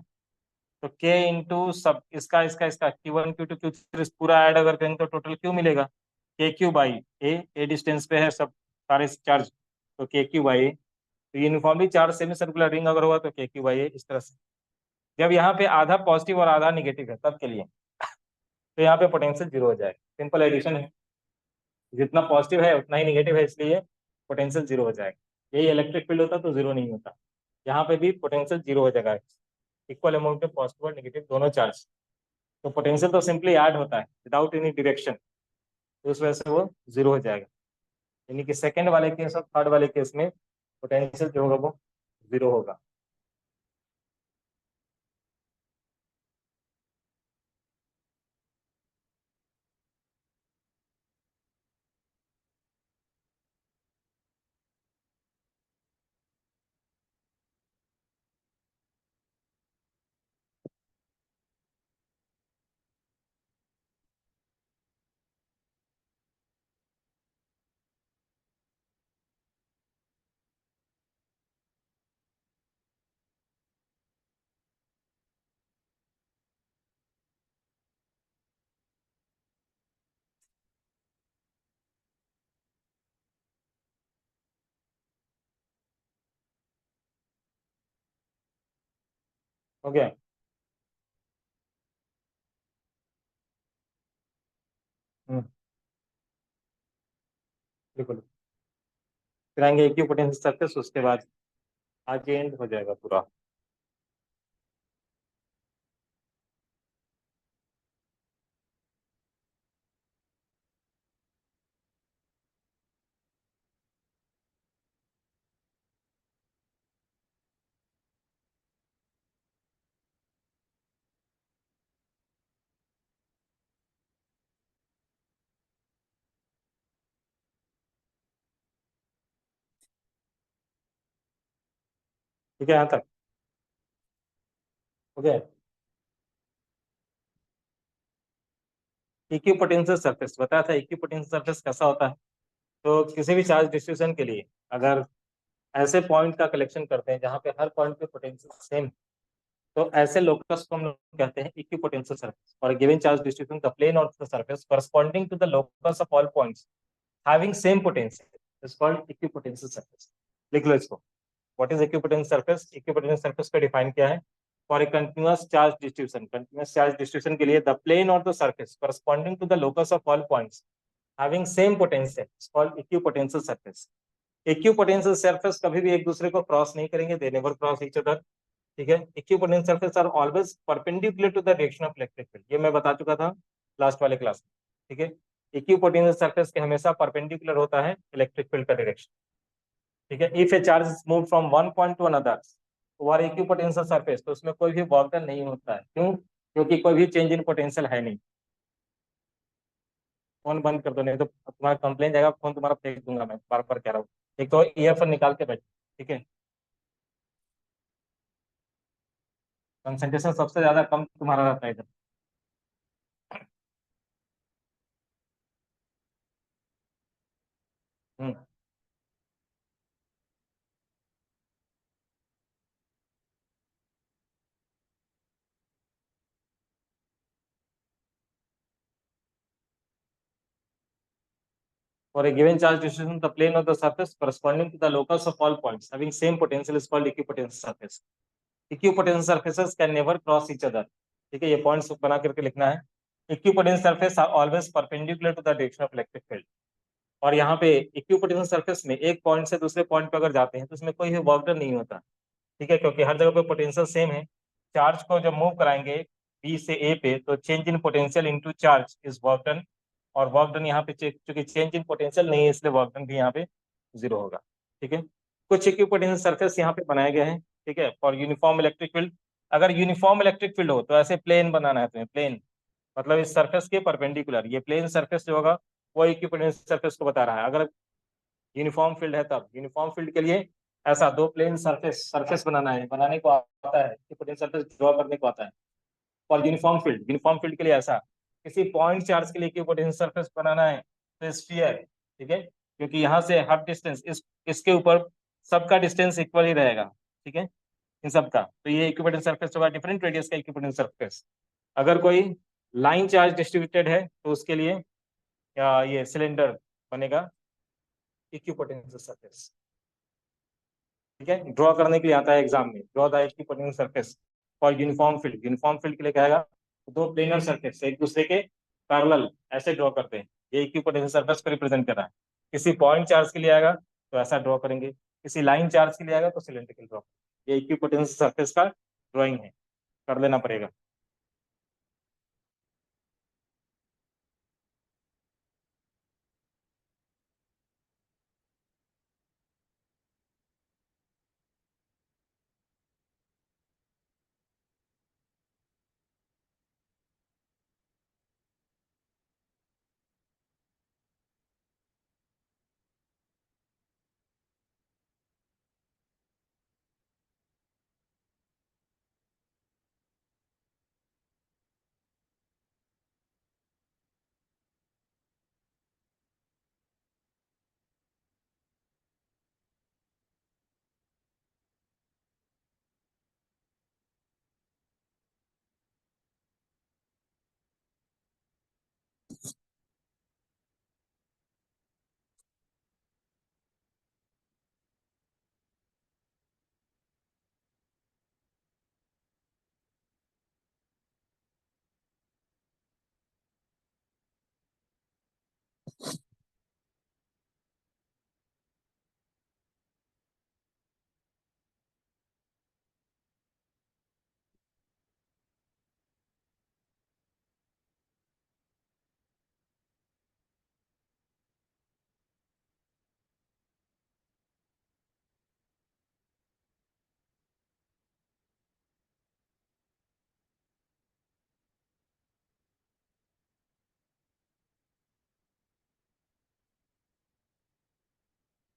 तो के इंटू सब इसका Q1 Q2 Q3 पूरा ऐड अगर करेंगे तो टोटल क्यू मिलेगा, के क्यू बाई ए डिस्टेंस पे है सब सारे चार्ज, तो के क्यू बाई ए। तो uniformly charge semi circular ring अगर होगा तो के क्यू बाई ए इस तरह से। जब यहाँ पे आधा पॉजिटिव और आधा निगेटिव है तब के लिए, तो यहाँ पे पोटेंशियल जीरो हो जाएगा। सिंपल एडिशन है, जितना पॉजिटिव है उतना ही निगेटिव है, इसलिए पोटेंशियल जीरो हो जाएगा। यही इलेक्ट्रिक फील्ड होता तो जीरो नहीं होता, यहाँ पे भी पोटेंशियल जीरो हो जाएगा। इक्वल अमाउंट में पॉजिटिव और नेगेटिव दोनों चार्ज, तो पोटेंशियल तो सिंपली ऐड होता है विदाउट एनी डायरेक्शन, तो उस वजह से वो जीरो हो जाएगा। यानी कि सेकंड वाले केस और थर्ड वाले केस में पोटेंशियल जो होगा वो जीरो होगा। हो गया? हम्म, बिल्कुल। फिर आएंगे इक्विपोटेंशियल सरफेस, उसके बाद आज एंड हो जाएगा पूरा। ठीक है, यहाँ तक हो गया। इक्विपोटेंशियल सरफेस बताया था, इक्विपोटेंशियल सरफेस कैसा होता है। तो किसी भी चार्ज डिस्ट्रीब्यूशन के लिए अगर ऐसे पॉइंट का कलेक्शन करते हैं जहाँ पे हर पॉइंट पे पोटेंशियल सेम, तो ऐसे लोकस को हम लोग कहते हैं equipotential surface. For given charge distribution the plane of the surface corresponding to the locus of all points having same potential is called equipotensial surface। लिख लो इसको। What is equipotential surface? Equipotential surface का डिफाइन क्या है? For a continuous charge distribution, continuous charge distribution के लिए द प्लेन और the surface corresponding to the locus of all points having same potential is called equipotential surface। Equipotential surface कभी भी एक दूसरे को क्रॉस नहीं करेंगे, they never cross each other, ठीक है। Equipotential surface are always perpendicular to the direction of electric field, ये मैं बता चुका था लास्ट वाले क्लास में, ठीक है। इक्विपोटेंशियल सरफेस के हमेशा परपेंडिकुलर होता है इलेक्ट्रिक फील्ड का डायरेक्शन, ठीक है। If A charge is move from one point two another over equipotential surface, तो उसमें कोई भी वर्क डन नहीं होता है। क्यों? क्योंकि कोई भी चेंज इन पोटेंशियल है नहीं। फोन बंद कर दो, नहीं तो तुम्हारा कंप्लेन जाएगा, फोन तुम्हारा फेंक दूंगा, मैं बार बार कह रहा हूँ। एक तो ईयरफोन निकाल के बैठ, ठीक है। कंसंट्रेशन सबसे ज्यादा कम तुम्हारा रहता है इधर। हम्म। For a given charge distribution, the plane of the surface corresponding to the locus of all points having same potential is called equipotential surface। Equipotential surfaces can never cross each other, ठीक है। ये पॉइंट्स बना करके लिखना है। Equipotential surface are always perpendicular to the direction of electric field. और यहाँ पे इक्विपोटेंशियल सरफेस में एक पॉइंट से दूसरे पॉइंट पे अगर जाते हैं तो उसमें कोई वर्क डन नहीं होता, ठीक है, क्योंकि हर जगह पे पोटेंशियल सेम है। चार्ज को जब मूव कराएंगे बी से ए पे तो change in potential into charge is work done. और वर्क डन यहाँ पे चूंकि चेंज इन पोटेंशियल नहीं है इसलिए वर्क डन भी यहाँ पे जीरो होगा, ठीक है। कुछ इक्विपोटेंशियल सरफेस यहाँ पे बनाए गए हैं, ठीक है, फॉर यूनिफॉर्म इलेक्ट्रिक फील्ड। अगर यूनिफॉर्म इलेक्ट्रिक फील्ड हो तो ऐसे प्लेन बनाना है तुम्हें, प्लेन मतलब इस सरफेस के परपेंडिकुलर, ये प्लेन सरफेस जो होगा वो इक्विपोटेंशियल सरफेस को बता रहा है। अगर यूनिफॉर्म फील्ड है तब यूनिफॉर्म फील्ड के लिए ऐसा दो प्लेन सरफेस सरफेस बनाना है, बनाने को आता है, इक्विपोटेंशियल सरफेस ड्रॉ करने को आता है। और यूनिफॉर्म फील्ड के लिए ऐसा किसी पॉइंट चार्ज के लिए इक्विपोटेंशियल सरफेस बनाना है तो स्फीयर, ठीक है, क्योंकि यहाँ से हर डिस्टेंस इसके ऊपर सबका डिस्टेंस इक्वल ही रहेगा, ठीक है, इन सबका। तो ये इक्विपोटेंशियल सरफेस होगा डिफरेंट रेडियस का इक्विपोटेंशियल सरफेस। अगर कोई लाइन चार्ज डिस्ट्रीब्यूटेड है तो उसके लिए ये सिलेंडर बनेगा इक्विपोटेंशियल सरफेस, ठीक है। ड्रॉ करने के लिए आता है एग्जाम में, draw the equipotential surface for uniform field के लिए कहेगा दो प्लेनर सरफेस एक दूसरे के पैरेलल ऐसे ड्रॉ करते हैं, ये इक्विपोटेंशियल सरफेस को रिप्रेजेंट कर रहा है। किसी पॉइंट चार्ज के लिए आएगा तो ऐसा ड्रॉ करेंगे, किसी लाइन चार्ज के लिए आएगा तो सिलेंड्रिकल ड्रॉ। ये इक्विपोटेंशियल सरफेस का ड्रॉइंग है, कर लेना पड़ेगा।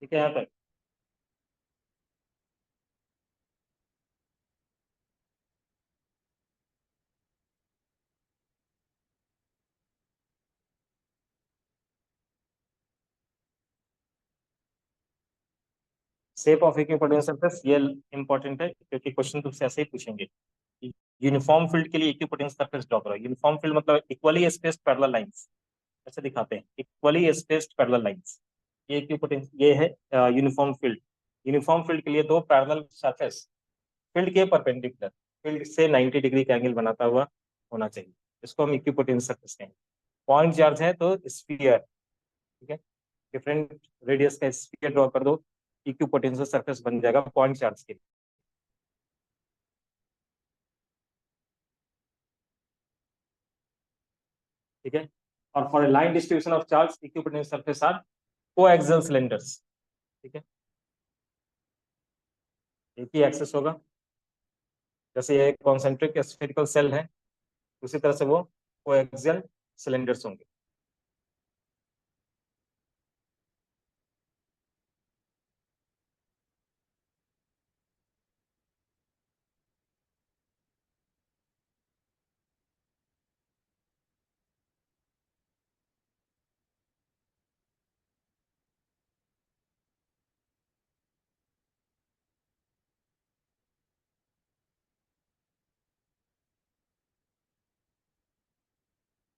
ठीक है, यहाँ तक। शेप ऑफ इक्विपोटेंशियल सरफेस ये इंपॉर्टेंट है क्योंकि क्वेश्चन तुमसे ऐसे ही पूछेंगे। यूनिफॉर्म फील्ड के लिए इक्विपोटेंशियल सरफेस ड्रॉ करो। यूनिफॉर्म फील्ड मतलब इक्वली स्पेस्ड पैरेलल लाइंस, ऐसे दिखाते हैं, इक्वली स्पेस्ड पैरेलल लाइंस। ये इक्विपोटेंशियल ये है यूनिफॉर्म फील्ड। यूनिफॉर्म फील्ड के लिए दो पैरेलल सरफेस फील्ड के परपेंडिकुलर, फील्ड से 90 डिग्री का एंगल बनाता हुआ होना चाहिए, इसको हम इक्विपोटेंशियल सरफेस कहेंगे। पॉइंट चार्ज है तो स्फीयर, ठीक है, डिफरेंट रेडियस का स्फीयर ड्रॉ कर दो, इक्विपोटेंशियल सरफेस बन जाएगा पॉइंट चार्ज के लिए, ठीक है। और for line distribution of charge equipotential surface are coaxial cylinders, ठीक है, एक ही एक्सेस होगा। जैसे ये कॉन्सेंट्रिक स्फेरिकल सेल है उसी तरह से वो कोएक्सियल सिलेंडर्स होंगे।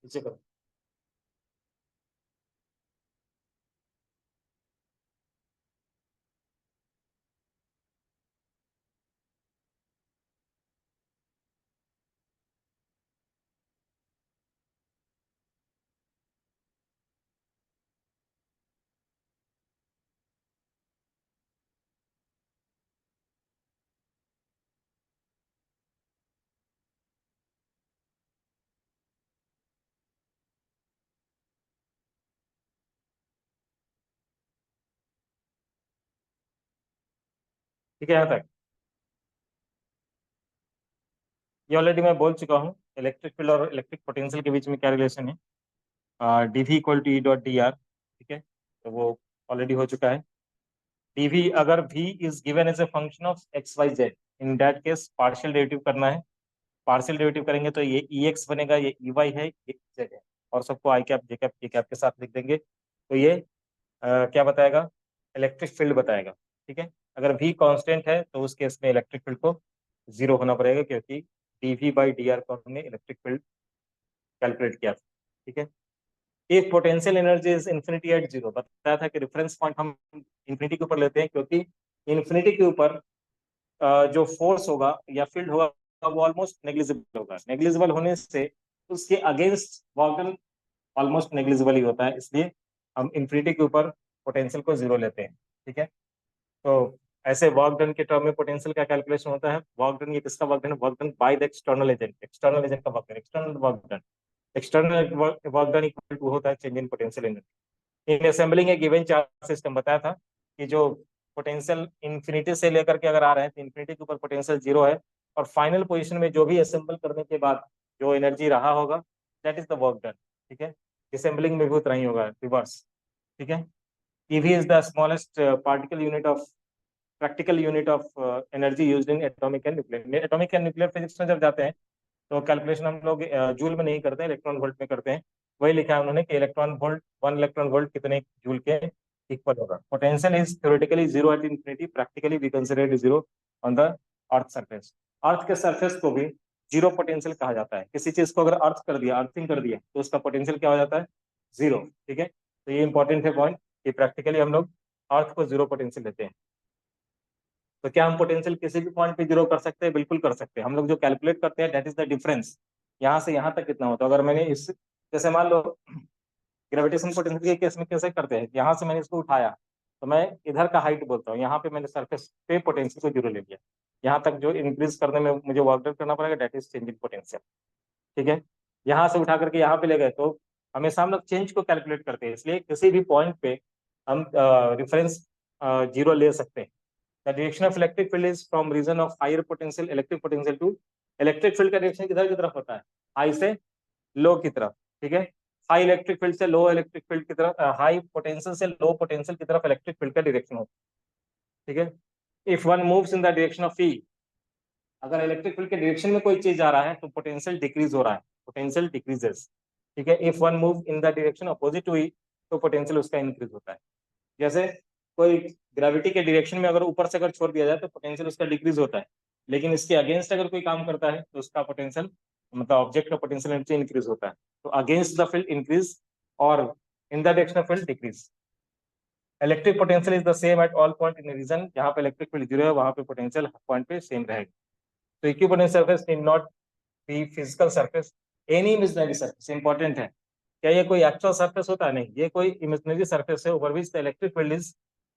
पीछे करो। ठीक है यहाँ तक? ये ऑलरेडी मैं बोल चुका हूँ, इलेक्ट्रिक फील्ड और इलेक्ट्रिक पोटेंशियल के बीच में क्या रिलेशन है, D V equal to E dot D R. ठीक है, तो वो ऑलरेडी हो चुका है। डीवी अगर v is given as a function of X Y Z, in that case partial derivative करना है। पार्शियल डेरिवेटिव करेंगे तो ये ई एक्स बनेगा, ये ई वाई है, ये जेड है, और सबको आई कैप जे कैप के कैप के साथ लिख देंगे, तो ये क्या बताएगा? इलेक्ट्रिक फील्ड बताएगा। ठीक है, अगर v कांस्टेंट है तो उस केस में इलेक्ट्रिक फील्ड को जीरो होना पड़ेगा, क्योंकि dv बाई डी आर को हमने इलेक्ट्रिक फील्ड कैलकुलेट किया था। ठीक है, if potential energy is infinity at zero, बताया था कि रेफरेंस पॉइंट हम इन्फिनिटी के ऊपर लेते हैं, क्योंकि इन्फिनिटी के ऊपर जो फोर्स होगा या फील्ड होगा वो ऑलमोस्ट नेग्लिजिबल होगा। नेग्लिजिबल होने से उसके against work done almost negligible ही होता है, इसलिए हम इन्फिनिटी के ऊपर पोटेंशियल को जीरो लेते हैं। ठीक है, तो ऐसे वर्क डन के टर्म में पोटेंशियल का कैलकुलेशन होता है। वर्क डन, ये किसका वर्क डन है? Work done by the external agent, external agent का work done, external work done. External work done equal to होता है change in potential energy in assembling a given charge system. बताया था कि जो पोटेंशियल इन्फिनिटी से लेकर के अगर आ रहे हैं तो इन्फिनिटी के ऊपर पोटेंशियल जीरो है, और फाइनल पोजीशन में जो भी असेंबल करने के बाद जो एनर्जी रहा होगा that is the work done. ठीक है, असेंबलिंग में भी उतना ही होगा, रिवर्स। ठीक है, EV is the smallest particle unit of practical unit of energy used in atomic and nuclear। Atomic and nuclear physics में जब जाते हैं तो कैलकुलेशन हम लोग जूल में नहीं करते हैं, इलेक्ट्रॉन वोल्ट में करते हैं। वही लिखा है उन्होंने कि इलेक्ट्रॉन वोल्ट, 1 इलेक्ट्रॉन वोल्ट कितने जूल के इक्वल होगा। Potential is theoretically zero at infinity, practically we consider it zero on the earth surface. Earth के सरफेस को भी जीरो पोटेंशियल कहा जाता है। किसी चीज को अगर अर्थ कर दिया, अर्थिंग कर दिया, तो उसका पोटेंशियल क्या हो जाता है? जीरो। ठीक है, तो ये इंपॉर्टेंट है पॉइंट कि प्रैक्टिकली हम लोग अर्थ को जीरो पोटेंशियल देते हैं। तो क्या हम पोटेंशियल किसी भी पॉइंट पे जीरो कर सकते हैं? बिल्कुल कर सकते हैं। हम लोग जो कैलकुलेट करते हैं दैट इज द डिफरेंस, यहाँ से यहाँ तक कितना होता है। अगर मैंने इस, जैसे मान लो ग्रेविटेशन पोटेंशियल के केस में कैसे करते हैं, यहाँ से मैंने इसको उठाया तो मैं इधर का हाइट बोलता हूँ, यहाँ पे मैंने सरफेस पे पोटेंशियल को जीरो ले लिया। यहाँ तक जो इंक्रीज करने में मुझे वर्क डन करना पड़ेगा that is change in potential. ठीक है, यहाँ से उठा करके यहाँ पे ले गए तो हमेशा हम लोग चेंज को कैलकुलेट करते हैं, इसलिए किसी भी पॉइंट पे हम रिफरेंस जीरो ले सकते हैं। The direction of electric field is from region of higher potential electric potential to, electric field का डायरेक्शन किधर की तरफ होता है? हाई से लो की तरफ। ठीक है, हाई इलेक्ट्रिक फील्ड से लो इलेक्ट्रिक फील्ड की तरफ, हाई पोटेंशियल से लो पोटेंशियल की तरफ इलेक्ट्रिक फील्ड का डायरेक्शन होता है। ठीक है, if one moves in the direction of E, अगर इलेक्ट्रिक फील्ड के डायरेक्शन में कोई चीज आ रहा है तो पोटेंशियल डिक्रीज हो रहा है, पोटेंशियल डिक्रीजेस। ठीक है, if one move in the direction opposite to E तो पोटेंशियल उसका इंक्रीज होता है। जैसे कोई ग्रेविटी के डायरेक्शन में अगर ऊपर से अगर छोड़ दिया जाए तो पोटेंशियल उसका डिक्रीज होता है, लेकिन इसके अगेंस्ट अगर कोई काम करता है तो उसका पोटेंशियल, मतलब ऑब्जेक्ट का पोटेंशियल एनर्जी इंक्रीज होता है। तो अगेंस्ट द फील्ड इंक्रीज और in the direction of field decrease. Electric potential is the same at all point in region, जहाँ पे इलेक्ट्रिक फील्ड जीरो है वहाँ पे पोटेंशियल पॉइंट पे सेम रहेगा। तो equipotential surface need not be physical surface, any imaginary surface. Important है, क्या ये कोई एक्चुअल सरफेस होता है? नहीं, ये कोई इमेजिनरी सरफेस है over which the electric field is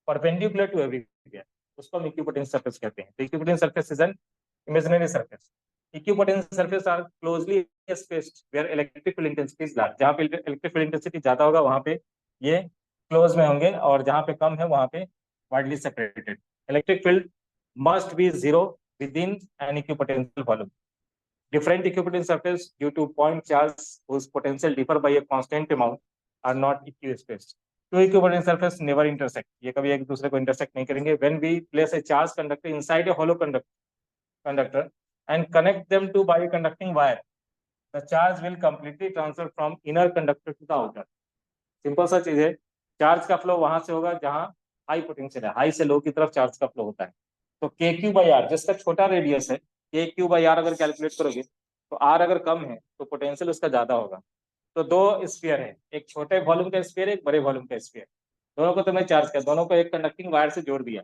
perpendicular to everywhere, उसको हम इक्विपोटेंशियल सरफेस कहते हैं। तो equipotential surface is an imaginary surface. Equipotential surface are closely spaced where electric field intensity is large, जहाँ पे इलेक्ट्रिक फील्ड इंटेंसिटी ज्यादा होगा वहाँ पे ये क्लोज में होंगे, और जहाँ पे कम है वहाँ पे widely separated. Electric field must be zero with in an equipotential volume. Different equipotential surface due to point charge whose potential differ by a constant amount are not equispaced. Two equipotential surface never intersect. ये कभी एक दूसरे को intersect नहीं करेंगे. When we place a charge conductor inside a hollow conductor and connect them to by a conducting wire, the charge will completely transfer from inner conductor to the outer. Simple सा चीज है, चार्ज का फ्लो वहां से होगा जहां हाई पोटेंशियल है, हाई से लो की तरफ चार्ज का फ्लो होता है। तो के क्यू बाई आर, जिसका छोटा रेडियस है, के क्यू बाई आर अगर कैलकुलेट करोगे तो आर अगर कम है तो पोटेंशियल उसका ज्यादा होगा। तो दो स्फीयर है, एक छोटे वॉल्यूम का स्फीयर, एक बड़े वॉल्यूम का स्फीयर, दोनों को तुमने चार्ज किया, दोनों को एक कंडक्टिंग वायर से जोड़ दिया,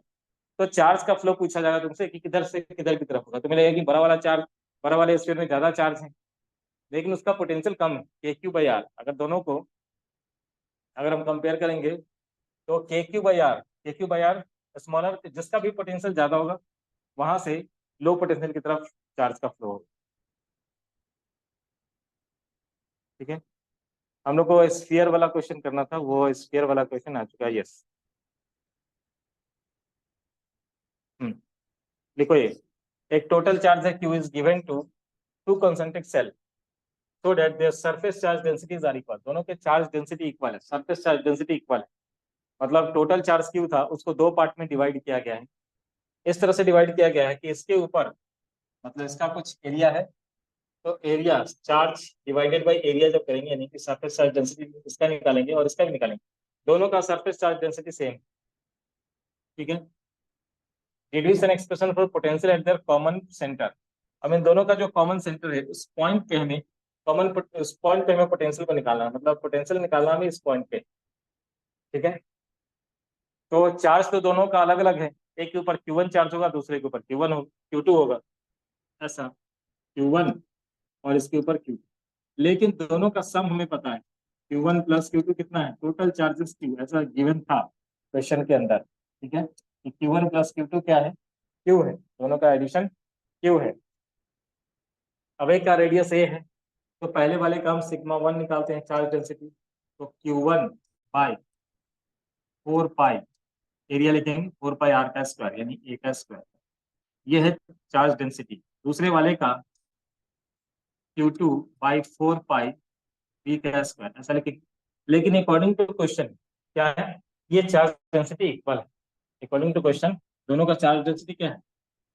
तो चार्ज का फ्लो पूछा जाएगा तुमसे कि किधर से किधर की तरफ होगा। तो मिलेगा कि बड़ा वाला चार्ज, बड़ा वाले स्फीयर में ज्यादा चार्ज है, लेकिन उसका पोटेंशियल कम है, के क्यू बाई आर। अगर दोनों को अगर हम कंपेयर करेंगे तो K Q by are smaller, जिसका भी पोटेंशियल ज्यादा होगा वहां से लो पोटेंशियल की तरफ चार्ज का फ्लो होगा। ठीक है, हम लोग को स्फीयर वाला क्वेश्चन करना था, वो स्फीयर वाला क्वेश्चन आ चुका है। यस। लिखो ये, एक टोटल चार्ज है Q is given to two concentric shell so that their surface charge densities are equal. दोनों के चार्ज डेंसिटी इक्वल है, सरफेस चार्ज डेंसिटी इक्वल है। मतलब टोटल चार्ज Q था, उसको दो पार्ट में डिवाइड किया गया है। इस तरह से डिवाइड किया गया है कि इसके ऊपर, मतलब इसका कुछ एरिया है, तो area charge divided by area जब करेंगे, यानी कि सरफेस चार्ज डेंसिटी इसका निकालेंगे और इसका भी निकालेंगे, दोनों का सरफेस चार्ज डेंसिटी सेम। ठीक है, deduce an expression for potential at their common centre. अब इन दोनों का जो कॉमन सेंटर है, उस पॉइंट पे हमें उस पॉइंट पे हमें पोटेंशियल को निकालना है, मतलब पोटेंशियल निकालना हमें इस पॉइंट पे। ठीक है, तो चार्ज तो दोनों का अलग अलग है, एक के ऊपर Q1 चार्ज होगा, दूसरे के ऊपर Q2 होगा, ऐसा Q1 और इसके ऊपर Q। लेकिन दोनों का सम हमें पता है, Q1 प्लस Q2 कितना है, टोटल चार्जेस Q, ऐसा गिवन था क्वेश्चन के अंदर। ठीक है, कि Q1 प्लस Q2 क्या है, Q है, दोनों का एडिशन Q है। अब एक का रेडियस A है, तो पहले वाले का हम सिग्मा 1 निकालते हैं चार्ज डेंसिटी, तो Q1 बाई 4 पाई, एरिया लिखेंगे 4 पाई R का स्क्वायर यानी A का स्क्वायर, ये है चार्ज डेंसिटी। दूसरे वाले का Q2 बाई 4 पाई B का स्क्वायर, ऐसा लिखेंगे। लेकिन अकॉर्डिंग टू क्वेश्चन क्या है, ये चार्ज डेंसिटी इक्वल है। अकॉर्डिंग टू क्वेश्चन दोनों का चार्ज डेंसिटी क्या है,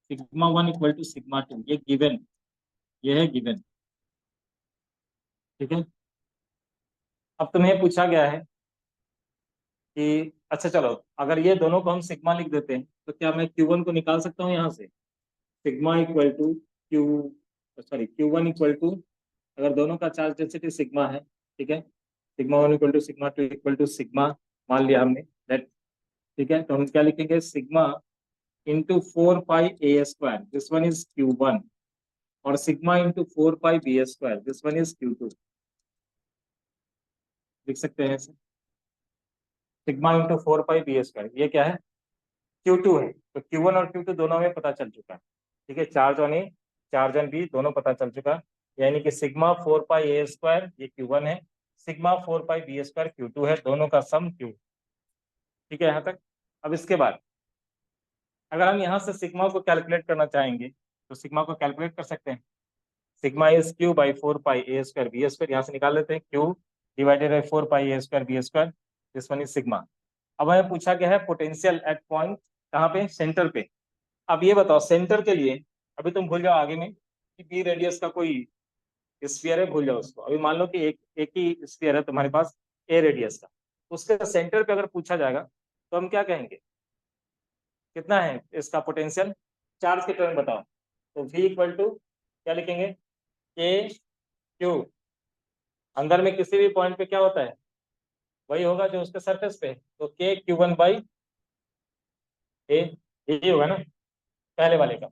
सिग्मा 1 इक्वल टू सिग्मा 2, ये गिवन, ये है गिवन। ठीक है, अब तुम्हें पूछा गया है कि अच्छा चलो, अगर ये दोनों को हम सिग्मा लिख देते हैं, तो क्या मैं Q1 को निकाल सकता हूँ यहाँ से, sigma equal to Q, sorry Q1 equal to, अगर दोनों का चार्ज डेंसिटी सिग्मा है, ठीक है, sigma 1 equal to sigma 2 equal to sigma, मान लिया हमने दैट। ठीक है, तो हम क्या लिखेंगे, sigma into 4 pi A square, this one is Q1, और sigma into 4 pi B square, this one is Q2। लिख सकते हैं ऐसे, sigma into 4 pi B square, ये क्या है, Q2 है। तो Q1 और Q2 दोनों में पता चल चुका है। ठीक है, charge on A, charge on B दोनों पता चल चुका है, यानी कि सिग्मा 4 पाई A स्क्वायर ये Q1 है, sigma 4 pi B square Q2 है, दोनों का सम Q। ठीक है यहाँ तक। अब इसके बाद अगर हम यहाँ से सिग्मा को कैलकुलेट करना चाहेंगे, तो सिग्मा को कैलकुलेट कर सकते हैं। Sigma is Q by 4 pi A square B square, यहाँ से निकाल लेते हैं Q divided by 4 pi A square B square, this one is sigma. अब हमें पूछा गया है पोटेंशियल एट पॉइंट, कहाँ पे, सेंटर पे। अब ये बताओ सेंटर के लिए, अभी तुम भूल जाओ आगे में कि बी रेडियस का कोई स्फीयर है, भूल जाओ उसको। अभी मान लो कि एक ही स्फीयर है तुम्हारे पास ए रेडियस का, उसके सेंटर पे अगर पूछा जाएगा तो हम क्या कहेंगे, कितना है इसका पोटेंशियल, चार्ज के टर्म बताओ। तो V इक्वल टू क्या लिखेंगे, के क्यू, अंदर में किसी भी पॉइंट पे क्या होता है, वही होगा जो उसके सरफेस पे है। तो K Q1 बाई ए, यही होगा ना पहले वाले का।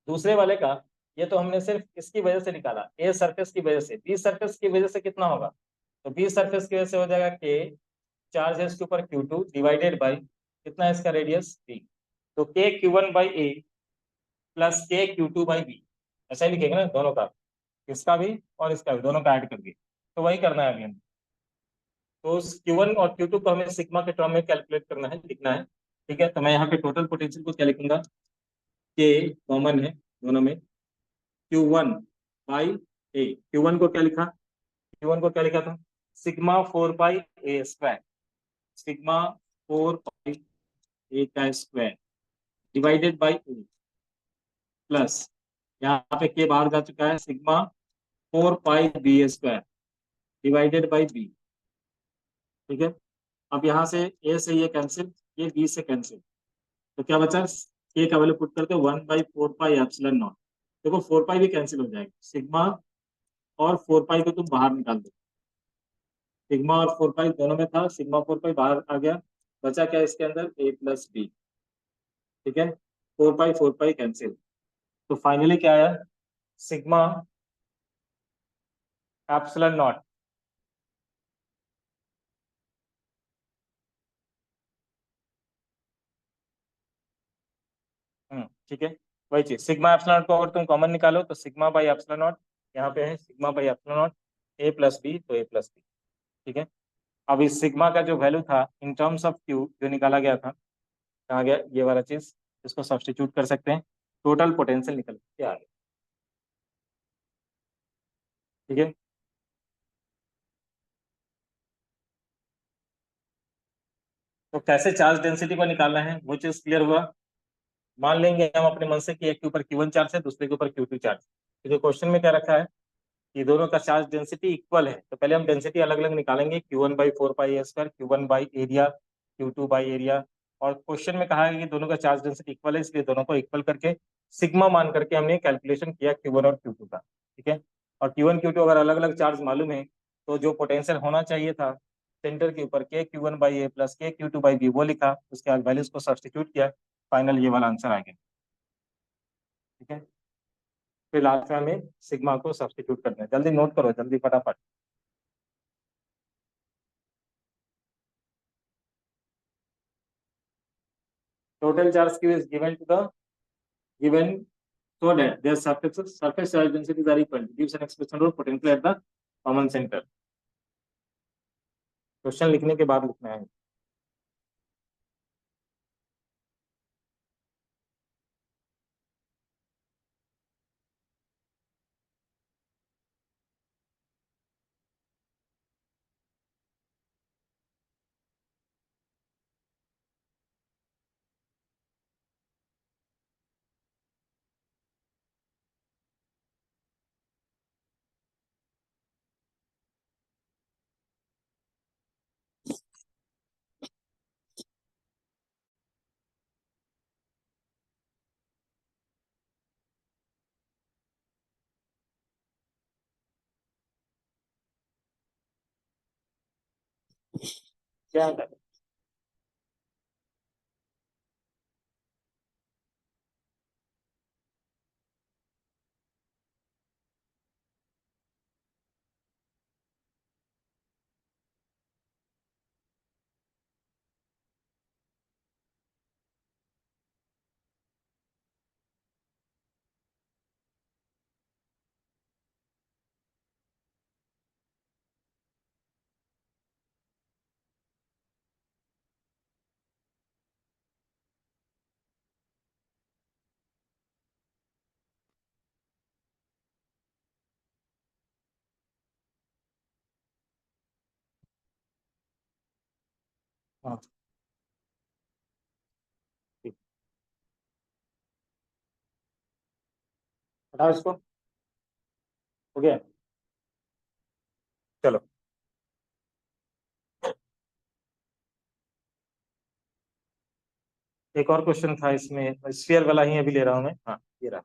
दूसरे वाले का, ये तो हमने सिर्फ इसकी वजह से निकाला, ए सरफेस की वजह से, बी सरफेस की वजह से कितना होगा, तो बी सरफेस की वजह से हो जाएगा के, चार्ज है इसके ऊपर Q2 डिवाइडेड बाई कितना है इसका रेडियस बी, तो K Q1 by A plus K Q2 by B, ऐसा ही लिखेंगे ना दोनों का, इसका भी और इसका भी, दोनों का ऐड करके। तो वही करना है अभी हमें। तो उस Q1 और Q2 को हमें सिग्मा के टर्म में कैलकुलेट करना है, लिखना है। ठीक है, तो मैं यहाँ पे टोटल पोटेंशियल को क्या लिखूंगा, के कॉमन है दोनों में, Q1 बाई ए, Q1 को क्या लिखा, Q1 को क्या लिखा था, sigma 4 pi A square, sigma 4 pi A का square divided by A, plus यहाँ पे के बाहर जा चुका है, sigma 4 pi B square divided by B. ठीक है, अब यहाँ से ए से ये कैंसिल, ये बी से कैंसिल, तो क्या बचा, के का वैल्यू पुट करते 1/4 पाई एप्सिलॉन नॉट। देखो 4 पाई भी कैंसिल हो जाएगा, सिग्मा और 4 पाई को तुम बाहर निकाल दो, सिग्मा और 4 पाई दोनों में था, सिग्मा 4 पाई बाहर आ गया, बचा क्या इसके अंदर, ए प्लस बी। ठीक है, 4 पाई कैंसिल, तो फाइनली क्या आया, सिग्मा एप्सिलॉन नॉट, ठीक है, वही चीज, सिग्मा एप्सिलॉन नॉट को अगर तुम कॉमन निकालो तो सिग्मा बाई एप्सिलॉन नॉट, यहाँ पे है sigma by epsilon naught, A plus B तो ए प्लस बी। ठीक है, अब इस सिग्मा का जो वैल्यू था इन टर्म्स ऑफ क्यू जो निकाला गया था, कहाँ गया ये वाला चीज, इसको सब्स्टिट्यूट कर सकते हैं, टोटल पोटेंशियल निकल के आ गया। ठीक है, तो कैसे चार्ज डेंसिटी को निकालना है वो चीज क्लियर हुआ। मान लेंगे हम अपने मन से कि एक के ऊपर Q1 चार्ज है, दूसरे के ऊपर Q2 चार्ज। तो क्वेश्चन में क्या रखा है कि दोनों का चार्ज डेंसिटी इक्वल है, तो पहले हम डेंसिटी अलग अलग निकालेंगे, Q1/4πa², Q1 by area, Q2 by area. और क्वेश्चन में कहा है कि दोनों का चार्ज डेंसिटी इक्वल है, इसलिए दोनों को इक्वल करके सिग्मा मान करके हमने कैलकुलेशन किया Q1 और Q2 का। ठीक है, और Q1 Q2 अगर अलग अलग चार्ज मालूम है तो जो पोटेंशियल होना चाहिए था सेंटर के ऊपर KQ1/a प्लस KQ2/b वो लिखा, उसके बाद वैल्यूज को सब्सटीट्यूट किया, फाइनल ये वाला आंसर आ गया। ठीक है, फिर लास्ट में हमें सिग्मा को सब्सटीट्यूट करना है। जल्दी नोट करो, जल्दी फटाफट। Total charge Q is given to the given so that their surface charge densities are equal. Gives an expression of potential at the common center. Question लिखने के बाद लिखना है। क्या है? हाँ, ठीक, हटाओ इसको। हो गया, चलो। एक और क्वेश्चन था इसमें, स्फीयर वाला ही अभी ले रहा हूँ मैं। हाँ, ये रहा।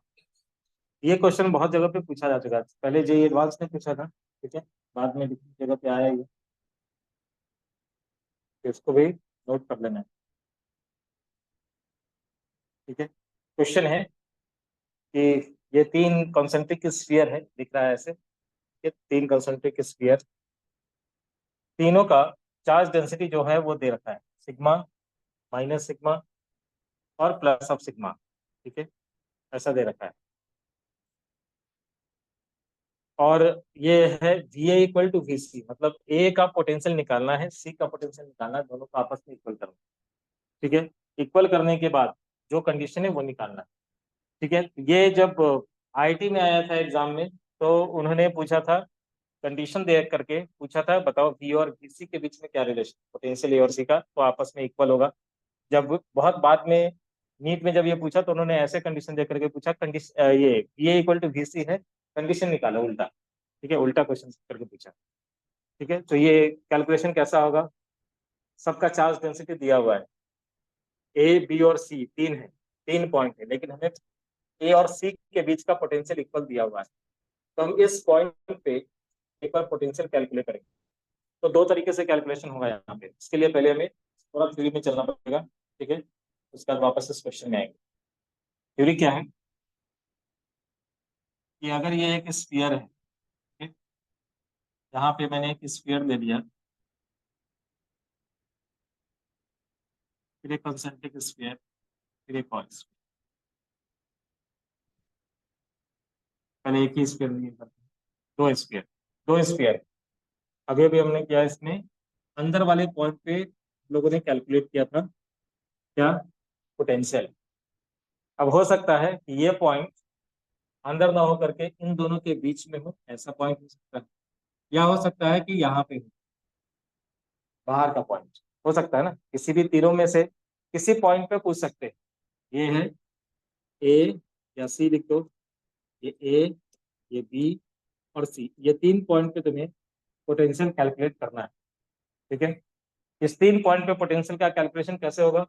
ये क्वेश्चन बहुत जगह पे पूछा जा चुका है, पहले जे एडवांस ने पूछा था। ठीक है, बाद में दूसरी जगह पे आया ये, तो इसको भी नोट कर लेना है। ठीक है, क्वेश्चन है कि ये तीन कॉन्सेंट्रिक स्फीयर है, दिख रहा है ऐसे, ये तीन कॉन्सेंट्रिक स्फीयर, तीनों का चार्ज डेंसिटी जो है वो दे रखा है, सिग्मा, माइनस सिग्मा और प्लस ऑफ सिग्मा। ठीक है, ऐसा दे रखा है। और ये है VA = VC, मतलब ए का पोटेंशियल निकालना है, सी का पोटेंशियल निकालना है, दोनों को आपस में इक्वल करना है। ठीक है, इक्वल करने के बाद जो कंडीशन है वो निकालना है। ठीक है, ये जब IIT में आया था एग्जाम में, तो उन्होंने पूछा था, कंडीशन दे करके पूछा था, बताओ V और VC के बीच में क्या रिलेशन, पोटेंशियल ए और सी का, तो आपस में इक्वल होगा। जब बहुत बाद में नीट में जब ये पूछा तो उन्होंने ऐसे कंडीशन दे करके पूछा, कंडीशन ये VA = VC है, कंडीशन निकालो उल्टा। ठीक है, उल्टा क्वेश्चन करके पूछा। ठीक है, तो ये कैलकुलेशन कैसा होगा, सबका चार्ज डेंसिटी दिया हुआ है, A B और C तीन है, तीन पॉइंट है, लेकिन हमें ए और सी के बीच का पोटेंशियल इक्वल दिया हुआ है, तो हम इस पॉइंट पे एक बार पोटेंशियल कैलकुलेट करेंगे। तो दो तरीके से कैलकुलेशन होगा यहाँ पे, इसके लिए पहले हमें थोड़ा थ्योरी में चलना पड़ेगा। ठीक है, उसके बाद वापस इस क्वेश्चन में आएंगे। थ्योरी क्या है कि अगर ये एक स्फीयर है, ठीक है, यहाँ पे मैंने एक स्फीयर ले लिया, फिर एक कंसेंट्रिक स्फीयर, फिर एक और sphere। पहले एक ही स्फीयर लिए करते हैं, दो स्फीयर, दो स्फीयर। अभी अभी हमने किया इसमें, अंदर वाले पॉइंट पे लोगों ने कैलकुलेट किया था क्या, पोटेंशियल। अब हो सकता है कि ये पॉइंट अंदर ना हो करके इन दोनों के बीच में हो, ऐसा पॉइंट हो सकता है, या हो सकता है कि यहाँ पे हो, बाहर का पॉइंट हो सकता है ना, किसी भी तीरों में से किसी पॉइंट पे पूछ सकते हैं। ये है ए या सी लिख दो, ये ए, ये बी और सी, ये 3 पॉइंट पे तुम्हें पोटेंशियल कैलकुलेट करना है। ठीक है, इस 3 पॉइंट पे पोटेंशियल का कैलकुलेशन कैसे होगा?